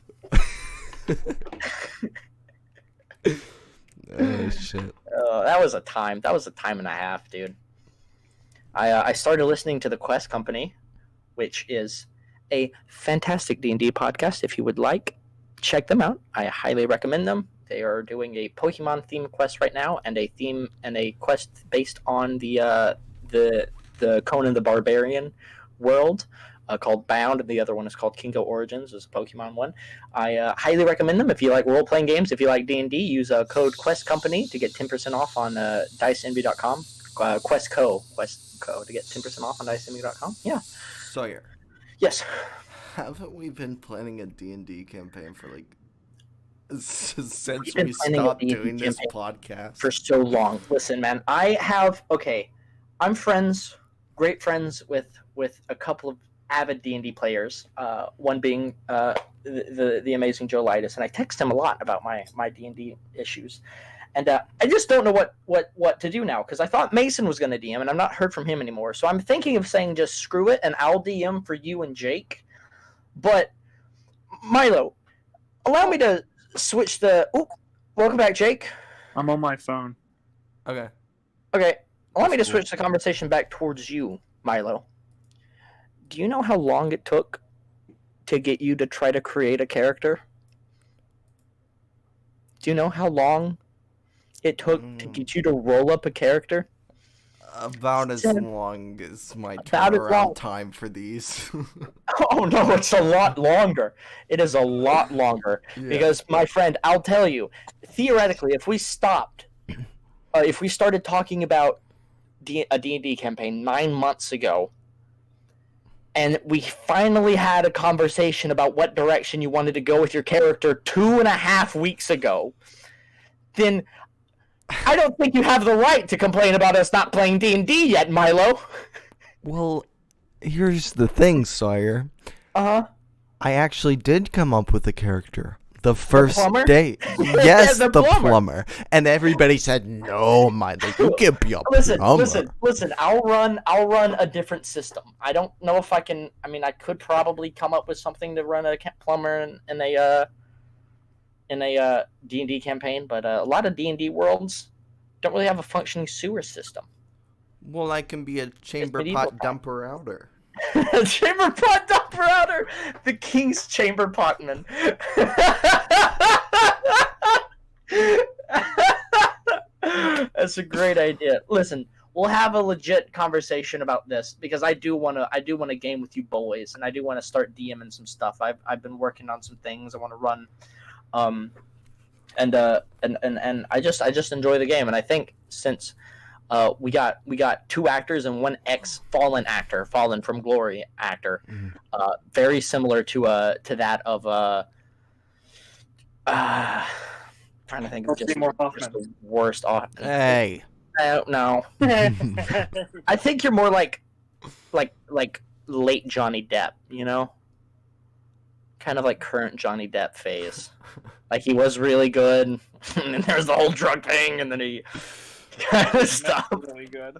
S1: Oh shit.
S2: That was a time. That was a time and a half, dude. I started listening to the Quest Company, which is a fantastic D&D podcast. If you would like, check them out. I highly recommend them. They are doing a Pokemon themed quest right now, and a quest based on the Conan the Barbarian world. Called Bound, and the other one is called Kingo Origins. Is a Pokemon one. I highly recommend them if you like role-playing games. If you like D&D, use code Quest Company to get 10% off on DiceEnvy.com. Questco to get 10% off on DiceEnvy.com. Yeah.
S1: Sawyer,
S2: Yes.
S1: haven't we been planning a D&D campaign for like since
S2: We've been
S1: we
S2: planning a
S1: stopped
S2: D&D
S1: doing this
S2: campaign
S1: podcast?
S2: For so long. Listen, man, I'm great friends with a couple of avid D&D players. One being the amazing Joe Lightus, and I text him a lot about my D&D issues. And I just don't know what to do now, because I thought Mason was going to DM, and I've not heard from him anymore. So I'm thinking of saying just screw it, and I'll DM for you and Jake. But Milo, allow me to switch the. Ooh, welcome back, Jake.
S3: I'm on my phone.
S1: Okay.
S2: Okay, allow me to
S1: That's cool.
S2: switch the conversation back towards you, Milo. Do you know how long it took to get you to try to create a character? Do you know how long it took to get you to roll up a character?
S1: About as
S2: Seven-
S1: long as my
S2: About as long.
S1: turnaround time for these.
S2: Oh no, it's a lot longer. It is a lot longer.
S1: Yeah.
S2: Because, my friend, I'll tell you, theoretically, if we started talking about a D&D campaign 9 months ago, and we finally had a conversation about what direction you wanted to go with your character 2.5 weeks ago, then I don't think you have the right to complain about us not playing D&D yet, Milo.
S1: Well, here's the thing, Sawyer.
S2: Uh-huh.
S1: I actually did come up with a character. The first
S2: plumber?
S1: day. Yes,
S2: The
S1: the
S2: plumber.
S1: plumber. And everybody said, "No, Milo, you can't be a plumber."
S2: Listen. I'll run a different system. I don't know if I can. I mean, I could probably come up with something to run a plumber in a D&D campaign, but a lot of D&D worlds don't really have a functioning sewer system.
S1: Well, I can be a chamber
S2: medieval
S1: pot
S2: time.
S1: dumper outer.
S2: Chamber pot dumper outer, the king's chamber potman. That's a great idea. Listen, we'll have a legit conversation about this, because I do want to game with you boys, and I do want to start DMing some stuff. I've been working on some things I want to run, and I just enjoy the game, and I think since we got 2 actors and 1 fallen from glory actor, very similar to that of trying to think of just
S3: Seymour
S2: the
S3: Hoffman.
S2: worst.
S1: Hey.
S2: No, I think you're more like late Johnny Depp, you know? kind of like current Johnny Depp phase. Like he was really good, and then there's the whole drug thing, and then he kind of stopped.
S3: Really good.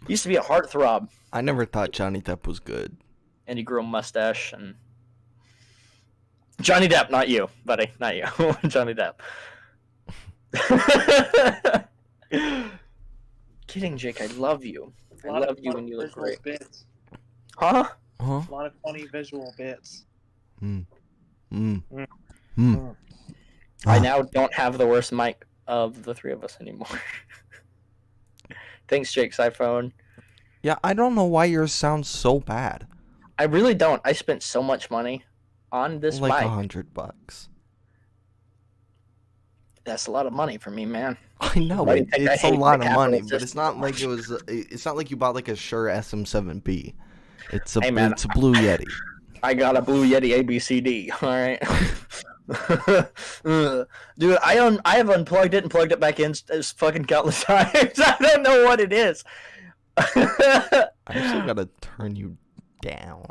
S2: Used to be a heartthrob,
S1: I never thought Johnny Depp was good.
S2: and he grew a mustache. And Johnny Depp, not you, buddy, not you, Johnny Depp. Kidding, Jake. I love you. I love you when you look great.
S3: Bits.
S2: Huh?
S1: Huh?
S3: A lot of funny visual bits.
S1: Mm.
S2: I now don't have the worst mic of the three of us anymore. Thanks, Jake's iPhone.
S1: Yeah, I don't know why yours sounds so bad.
S2: I really don't. I spent so much money on this
S1: Like
S2: mic.
S1: $100.
S2: That's a lot of money for me, man.
S1: I know
S2: Why do you think I
S1: it's a
S2: hate
S1: lot
S2: the
S1: of money,
S2: capital
S1: but it's not like it was. It's not like you bought like a Shure SM7B. It's a
S2: Hey, man.
S1: it's a Blue Yeti.
S2: I got a Blue Yeti ABCD. All right. Dude, I have unplugged it and plugged it back in as fucking countless times. I don't know what it is.
S1: I actually gotta turn you down.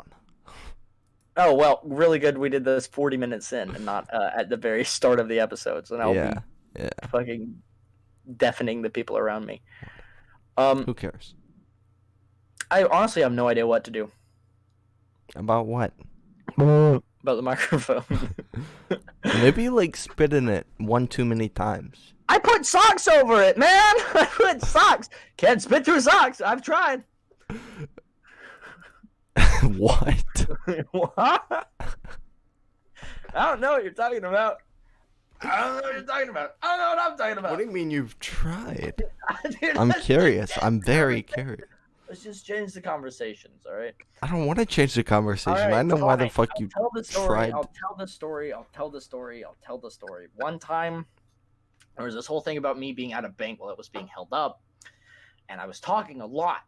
S2: Oh well, really good. We did this 40 minutes in, and not at the very start of the episode. So now
S1: Yeah,
S2: be fucking deafening the people around me. Um,
S1: who cares?
S2: I honestly have no idea what to do
S1: About what?
S2: about the microphone.
S1: Maybe like spit in it one too many times.
S2: I put socks over it, man. I put socks. Can't spit through socks. I've tried.
S1: What?
S2: What? I don't know what you're talking about. I don't know what you're talking about. I don't know what I'm talking about.
S1: What do you mean you've tried?
S2: Dude,
S1: I'm
S2: let's
S1: curious.
S2: just-
S1: I'm very curious.
S2: Let's just change the conversations, all right?
S1: I don't want to change the conversation.
S2: All right,
S1: I know why the
S2: fine.
S1: fuck
S2: I'll
S1: you
S2: tell the story.
S1: tried.
S2: I'll tell the story. I'll tell the story. I'll tell the story. One time, there was this whole thing about me being at a bank while it was being held up, and I was talking a lot.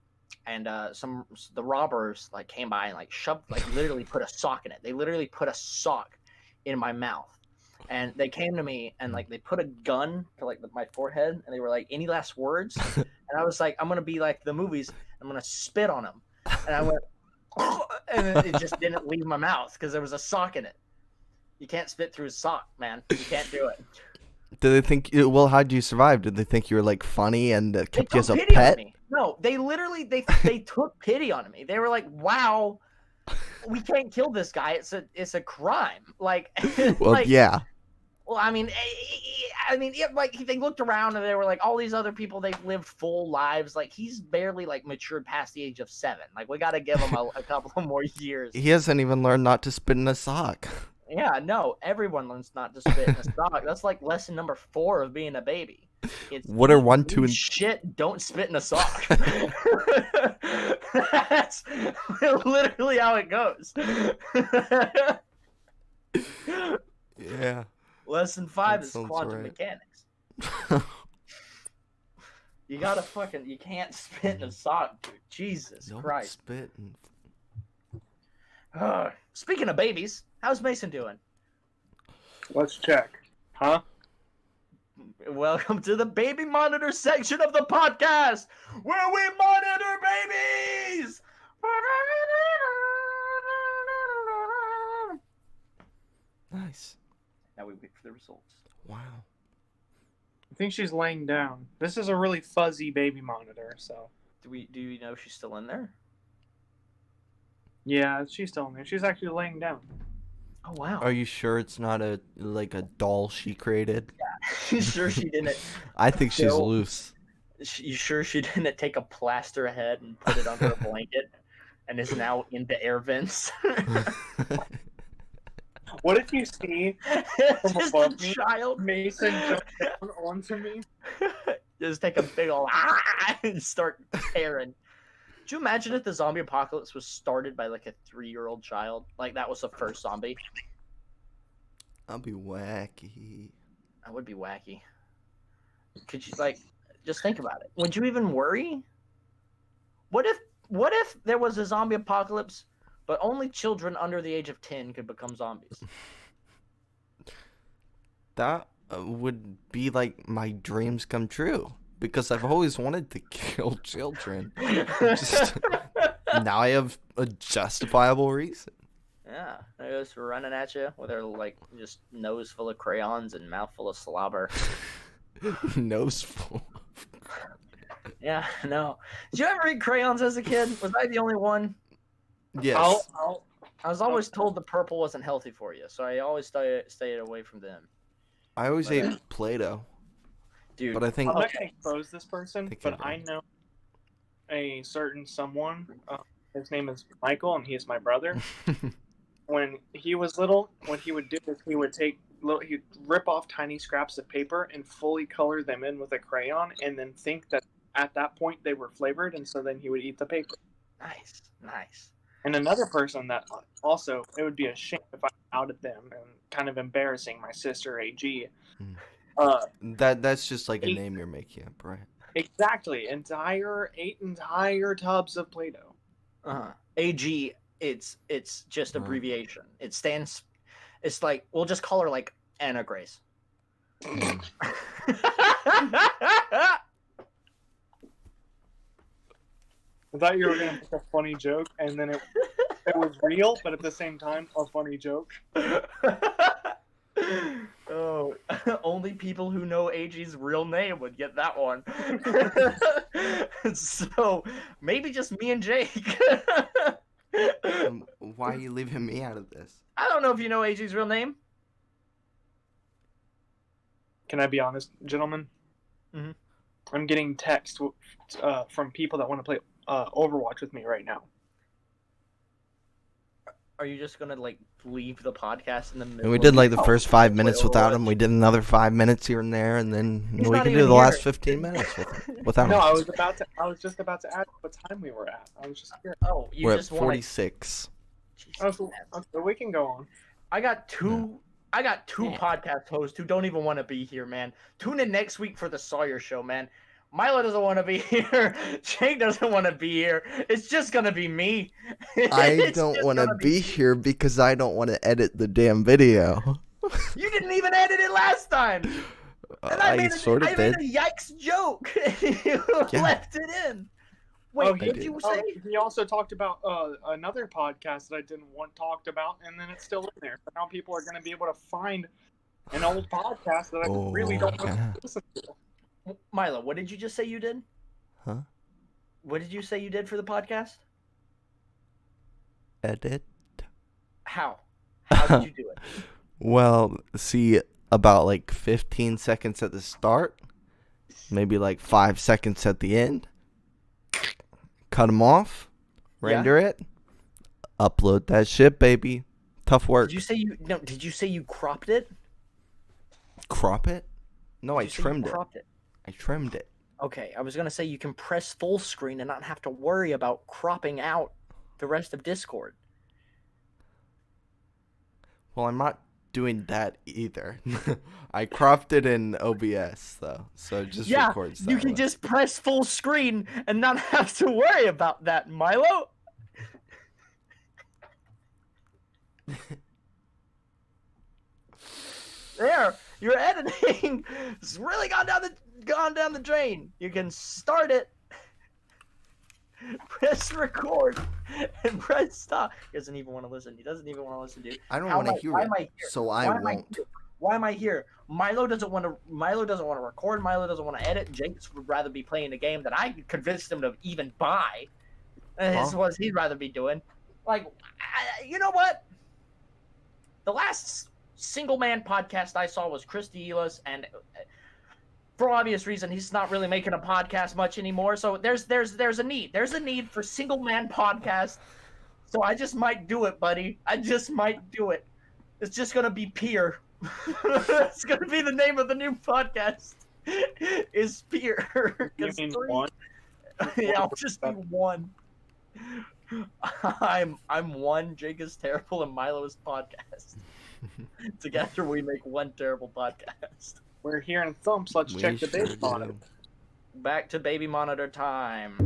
S2: And the robbers like came by and like shoved, like literally put a sock in it. They literally put a sock in my mouth, and they came to me and like they put a gun to like my forehead, and they were like, "Any last words?" And I was like, "I'm gonna be like the movies. I'm gonna spit on him." And I went, and it just didn't leave my mouth because there was a sock in it. You can't spit through a sock, man. You can't do it.
S1: Did they think? Well, how'd you survive? Did they think you were like funny and
S2: They
S1: kept you as a
S2: took pity on
S1: pet?
S2: me. No, they literally they took pity on me. They were like, "Wow, we can't kill this guy. It's a crime." Like,
S1: Well,
S2: like,
S1: yeah.
S2: Well, I mean, like they looked around and they were like, all these other people, they've lived full lives. Like he's barely like matured past the age of 7. Like we got to give him a couple of more years.
S1: He hasn't even learned not to spit in a sock.
S2: Yeah, no, everyone learns not to spit in a sock. That's like lesson number 4 of being a baby. It's
S1: What are 1, 2, and
S2: shit? Don't spit in a sock. That's literally how it goes.
S1: yeah.
S2: Lesson 5
S1: That
S2: is
S1: sounds
S2: quantum
S1: right.
S2: mechanics. You can't spit in a sock, dude. Jesus
S1: Don't
S2: Christ.
S1: spit. In...
S2: Speaking of babies, how's Mason doing?
S3: Let's check. Huh?
S2: Welcome to the baby monitor section of the podcast, where we monitor babies.
S1: Nice.
S2: Now we wait for the results.
S1: Wow.
S3: I think she's laying down. This is a really fuzzy baby monitor, so
S2: Do you know she's still in there?
S3: yeah, she's still in there. She's actually laying down.
S2: Oh wow.
S1: Are you sure it's not a doll she created?
S2: You sure she didn't?
S1: I think she's
S2: No.
S1: loose.
S2: You sure she didn't take a plaster head and put it under a blanket, and is now into air vents?
S3: What if you see
S2: Just
S3: above
S2: a
S3: me?
S2: child.
S3: Mason jump down onto me?
S2: Just take a big old and start tearing. Could you imagine if the zombie apocalypse was started by like a 3-year-old child? Like that was the first zombie.
S1: I'll be wacky.
S2: That would be wacky. Could you like just think about it? Would you even worry? What if there was a zombie apocalypse, but only children under the age of 10 could become zombies?
S1: That would be like my dreams come true because I've always wanted to kill children. Just Now I have a justifiable reason.
S2: Yeah, they're just running at you with their like just nose full of crayons and mouth full of slobber.
S1: Nose full.
S2: Yeah, no. Did you ever eat crayons as a kid? Was I the only one?
S1: Yes.
S2: I was always told the purple wasn't healthy for you, so I always stayed away from them.
S1: I always ate Play-Doh,
S2: Dude,
S1: but I think
S3: I'm not gonna expose this person,
S1: Think
S3: but
S1: of
S3: I
S1: it.
S3: know a certain someone. His name is Michael, and he is my brother. When he was little, what he would do is he'd rip off tiny scraps of paper and fully color them in with a crayon, and then think that at that point they were flavored, and so then he would eat the paper.
S2: nice.
S3: And another person that also, it would be a shame if I outed them and kind of embarrassing my sister AG.
S1: that's just like a name you're making up, right?
S3: Exactly, 8 entire tubs of Play-Doh.
S2: AG, it's just abbreviation. It stands. It's like we'll just call her like Anna Grace.
S3: I thought you were gonna make a funny joke, and then it was real, but at the same time, a funny joke.
S2: Oh, only people who know AG's real name would get that one. So maybe just me and Jake.
S1: Why are you leaving me out of this?
S2: I don't know if you know AG's real name.
S3: Can I be honest, gentlemen?
S2: Mhm.
S3: I'm getting text from people that want to play Overwatch with me right now.
S2: Are you just gonna like leave the podcast in the middle?
S1: And we did like the
S2: of-
S1: first 5 minutes
S2: Wait,
S1: without
S2: Overwatch.
S1: him. We did another 5 minutes here and there, and then
S2: He's
S1: we
S2: not
S1: can
S2: even
S1: do the
S2: here.
S1: last 15 minutes without
S3: No,
S1: him.
S3: I was just about to ask what time we were at. I was just here.
S2: Oh, you
S1: We're at
S2: just want
S1: 46.
S3: Oh, so we can go on.
S2: I got two podcast hosts who don't even want to be here, man. Tune in next week for the Sawyer Show, man. Milo doesn't want to be here. Jake doesn't want to be here. It's just gonna be me.
S1: I
S2: It's
S1: don't
S2: just
S1: want to
S2: gonna
S1: be here because I don't want to edit the damn video.
S2: You didn't even edit it last time. And
S1: I sort of did.
S2: made a yikes joke. You
S1: Yeah.
S2: left it in. Wait,
S3: Oh,
S2: what
S3: he
S2: did you
S3: Oh,
S2: say?
S3: he also talked about another podcast that I didn't want talked about, and then it's still in there. So now people are going to be able to find an old podcast that I really don't want
S1: yeah.
S3: to listen to.
S2: Milo, what did you just say you did?
S1: Huh?
S2: What did you say you did for the podcast?
S1: Edit?
S2: How? How did you do it?
S1: Well, see, about like 15 seconds at the start, maybe like 5 seconds at the end. Cut them off, render it, upload that shit, baby. Tough work.
S2: Did you say you cropped it?
S1: Crop it? No, I
S2: Did you say you
S1: trimmed it.
S2: cropped it.
S1: I trimmed it.
S2: Okay, I was gonna say you can press full screen and not have to worry about cropping out the rest of Discord.
S1: Well, I'm not doing that either. I cropped it in OBS though, so it just records that
S2: you can
S1: way.
S2: just press full screen and not have to worry about that, Milo. There, your editing has really gone down the drain. You can start it, press record, and press stop. He doesn't even want to listen. He doesn't even want to listen, dude.
S1: I don't
S2: How
S1: want
S2: am
S1: to
S2: I-
S1: hear
S2: why
S1: it,
S2: am I here?
S1: so
S2: Why
S1: I
S2: am I
S1: won't.
S2: here? Why am I here? Milo doesn't want to record. Milo doesn't want to edit. Jake would rather be playing the game that I convinced him to even buy. This is what he'd rather be doing. Like, you know what? The last single man podcast I saw was Chris D'Elis, and for obvious reason, he's not really making a podcast much anymore. So there's a need. There's a need for single man podcast. So I just might do it, buddy. I just might do it. It's just gonna be Peer. It's gonna be the name of the new podcast. Is Peer.
S3: You mean one?
S2: Yeah, I'll just be one. I'm one. Jake is terrible, and Milo is podcast. Together we make one terrible podcast.
S3: We're hearing thumps. Let's
S1: We
S3: check the
S1: sure
S3: base monitor.
S1: do.
S2: Back to baby monitor time.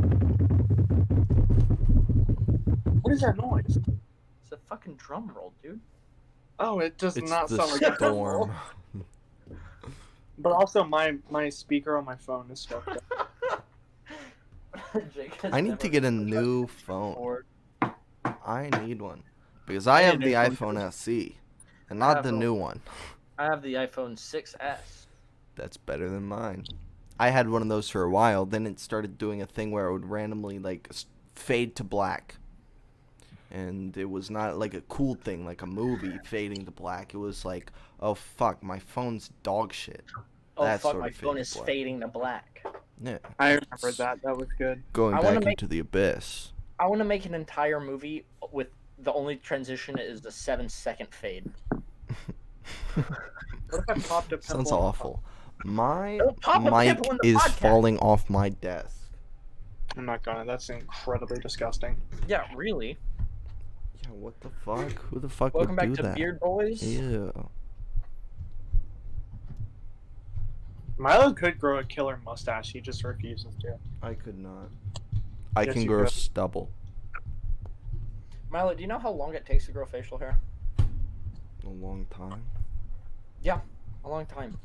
S3: What is that noise?
S2: It's a fucking drum roll, dude.
S3: Oh, it does
S1: It's
S3: not
S1: the
S3: sound like a drum roll.
S1: storm.
S3: But also, my speaker on my phone is fucked up.
S2: Jake has
S1: I need
S2: never
S1: to get a
S2: been
S1: new phone.
S2: before.
S1: I need one because I
S2: I
S1: have
S2: need
S1: the
S2: a new
S1: iPhone
S2: phone.
S1: SE, and
S2: I
S1: not
S2: have
S1: the
S2: a-
S1: new one.
S2: I have the iPhone 6S.
S1: That's better than mine. I had one of those for a while. Then it started doing a thing where it would randomly like fade to black, and it was not like a cool thing, like a movie fading to black. It was like, oh fuck, my phone's dog shit.
S2: Oh
S1: That
S2: fuck,
S1: sort
S2: my
S1: of
S2: phone
S1: faded
S2: is
S1: black.
S2: fading to black.
S1: Yeah,
S3: I remember that. That was good.
S1: going
S2: I wanna
S1: back
S2: make-
S1: into the abyss.
S2: I want to make an entire movie with the only transition is the 7-second fade.
S3: What if I popped a pimple?
S1: Sounds awful. My
S2: Don't pop a
S1: mic
S2: pimple in the
S1: is
S2: podcast.
S1: falling off my desk.
S3: I'm not gonna. That's incredibly disgusting.
S2: Yeah, really.
S1: Yeah, what the fuck? Who the fuck
S2: Welcome
S1: would
S2: back
S1: do
S2: to
S1: that?
S2: Beard Boys.
S1: Ew.
S3: Milo could grow a killer mustache. He just refuses to.
S1: I could not. I
S3: Yes,
S1: can
S3: you
S1: grow
S3: could.
S1: stubble.
S2: Milo, do you know how long it takes to grow facial hair?
S1: A long time.
S2: A long time.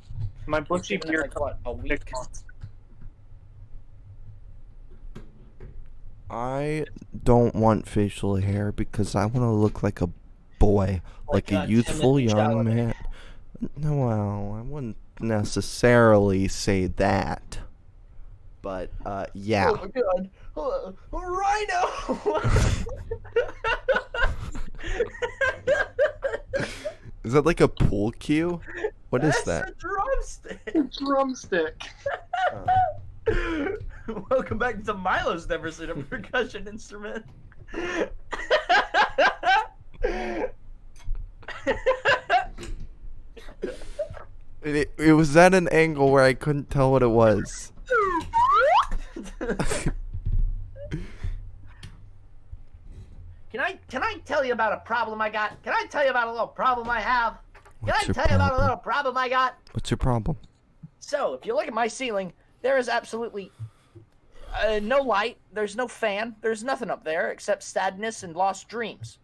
S3: My
S2: It's
S3: bushy
S2: taken,
S3: beard.
S2: like what, a week?
S3: 6 months.
S1: I don't want facial hair because I want to look like a boy, like a youthful
S2: Timothée
S1: young
S2: Chalamet.
S1: man. No, well, I wouldn't necessarily say that. But, yeah.
S2: Oh my god. Rhino!
S1: Is that like a pool cue? What is
S2: That's
S1: that?
S2: a drumstick.
S3: Drumstick.
S2: Welcome back to Milo's Never Seen a Percussion Instrument.
S1: It was at an angle where I couldn't tell what it was.
S2: Can I tell you about a problem I got? Can I tell you about a little problem I have? Can
S1: What's
S2: I
S1: your
S2: tell you about a
S1: problem?
S2: little problem I got?
S1: What's your problem?
S2: So, if you look at my ceiling, there is absolutely no light. There's no fan. There's nothing up there except sadness and lost dreams.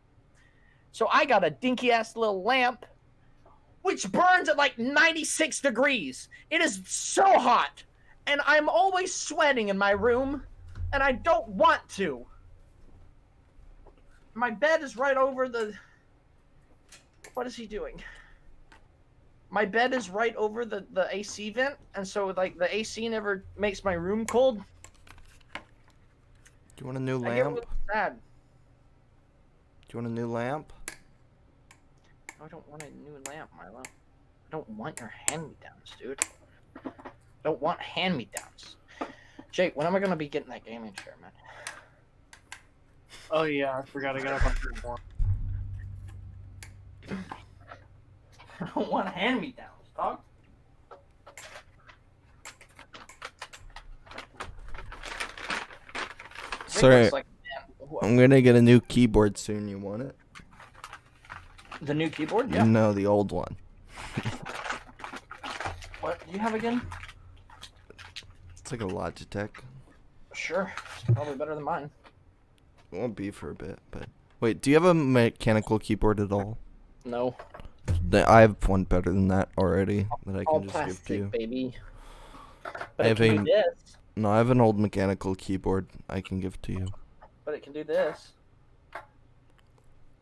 S2: So I got a dinky ass little lamp, which burns at like 96 degrees. It is so hot, and I'm always sweating in my room, and I don't want to. My bed is right over the. What is he doing? My bed is right over the AC vent, and so like the AC never makes my room cold.
S1: Do you want a new
S2: I get a
S1: lamp?
S2: little sad.
S1: Do you want a new lamp?
S2: I don't want a new lamp, Milo. I don't want your hand-me-downs, dude. I don't want hand-me-downs. Jake, when am I gonna be getting that gaming chair, man?
S3: Oh yeah, I forgot I got up on your more.
S2: I don't want hand-me-downs, dog. Jake
S1: Sorry.
S2: looks like a man.
S1: I'm gonna get a new keyboard soon. You want it?
S2: The new keyboard? Yeah.
S1: No, the old one.
S2: What do you have again?
S1: It's like a Logitech.
S2: Sure. It's probably better than mine.
S1: It won't be for a bit, but wait. Do you have a mechanical keyboard at all?
S2: No.
S1: I have one better than that already that I
S2: All
S1: can just give to you.
S2: plastic, baby.
S1: I
S2: But it
S1: have
S2: can
S1: a-
S2: do this.
S1: No, I have an old mechanical keyboard I can give to you.
S2: But it can do this.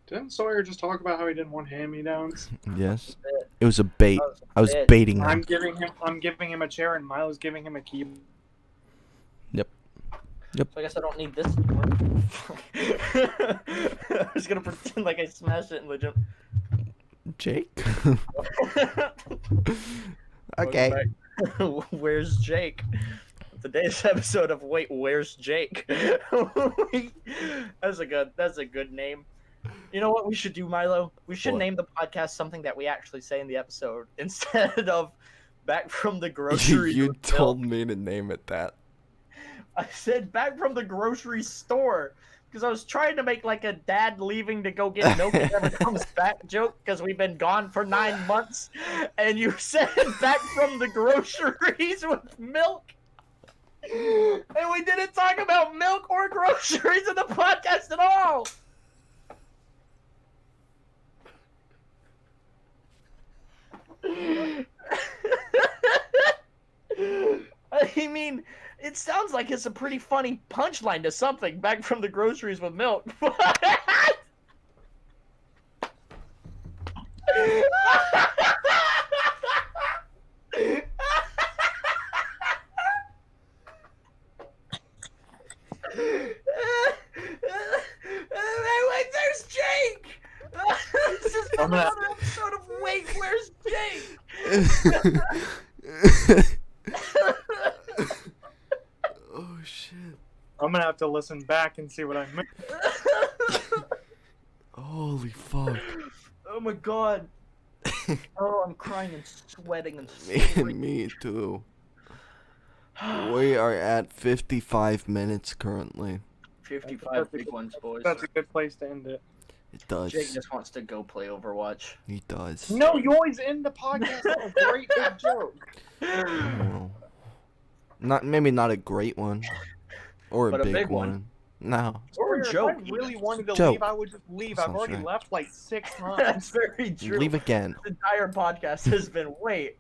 S3: Didn't Sawyer just talk about how he didn't want hand-me-downs?
S1: Yes.
S2: Bit.
S1: It was a bait.
S2: That was a
S1: I was
S2: bit.
S1: baiting
S3: I'm
S1: him.
S3: giving him a chair, and Milo's giving him a keyboard.
S2: So I guess I don't need this anymore. I was gonna pretend like I smashed it and legit.
S1: Jake.
S2: Welcome
S1: Okay.
S2: back. Where's Jake? Today's episode of Wait, Where's Jake? That's a good name. You know what we should do, Milo? We should
S1: What?
S2: name the podcast something that we actually say in the episode instead of back from the grocery.
S1: You
S2: with
S1: told
S2: milk.
S1: me to name it that.
S2: I said back from the grocery store because I was trying to make like a dad leaving to go get milk and never comes back joke because we've been gone for 9 months, and you said back from the groceries with milk, and we didn't talk about milk or groceries in the podcast at all. I mean, It sounds like it's a pretty funny punchline to something back from the groceries with milk. Wait, there's Jake! This is from another episode of Wait, Where's Jake?
S1: Oh shit.
S3: I'm gonna have to listen back and see what I missed.
S1: Holy fuck.
S2: Oh my god. Oh, I'm crying and sweating and
S1: Me,
S2: sweating.
S1: me too. We are at 55 minutes currently.
S2: 55 big ones, boys.
S3: That's a good place to end it.
S1: It does.
S2: Jake just wants to go play Overwatch.
S1: He does.
S3: No, you always end the podcast on a great big joke.
S1: Oh. Maybe not a great one. Or
S2: But
S1: a
S2: a
S1: big
S2: big
S1: one.
S2: one.
S1: No.
S2: Or a
S3: If
S2: joke.
S3: I really wanted to
S1: Joke.
S3: leave, I would just leave.
S1: That
S3: I've
S1: sounds
S3: already
S1: right.
S3: left like 6 times.
S2: That's very true.
S1: Leave again.
S2: This entire podcast has been, wait,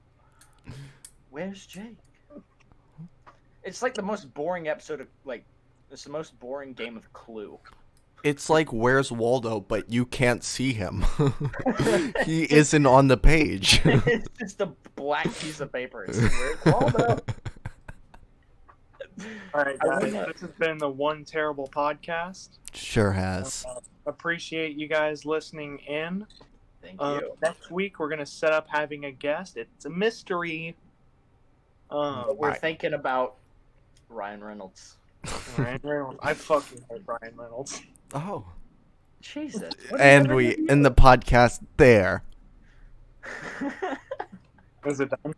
S2: where's Jake? It's like the most boring episode of, like, it's the most boring game of Clue.
S1: It's like Where's Waldo, but you can't see him. He isn't on the page.
S2: It's just a black piece of paper. It's where's Waldo?
S3: Alright,
S2: I
S3: guys,
S2: win it.
S3: this has been the One Terrible Podcast.
S1: Sure has.
S3: Appreciate you guys listening in.
S2: Thank you.
S3: Next week, we're going to set up having a guest. It's a mystery.
S2: We're thinking about Ryan Reynolds.
S3: Ryan Reynolds. I fucking hate Ryan Reynolds.
S1: Oh.
S2: Jesus.
S1: And we end the podcast there.
S3: Is it done?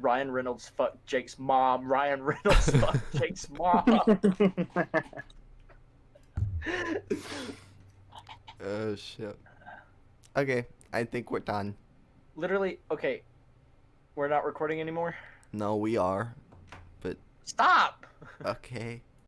S2: Ryan Reynolds fucked Jake's mom. Ryan Reynolds fucked Jake's mom.
S1: Oh, shit. Okay, I think we're done.
S2: Literally, okay. We're not recording anymore?
S1: No, we are. But,
S2: Stop!
S1: okay.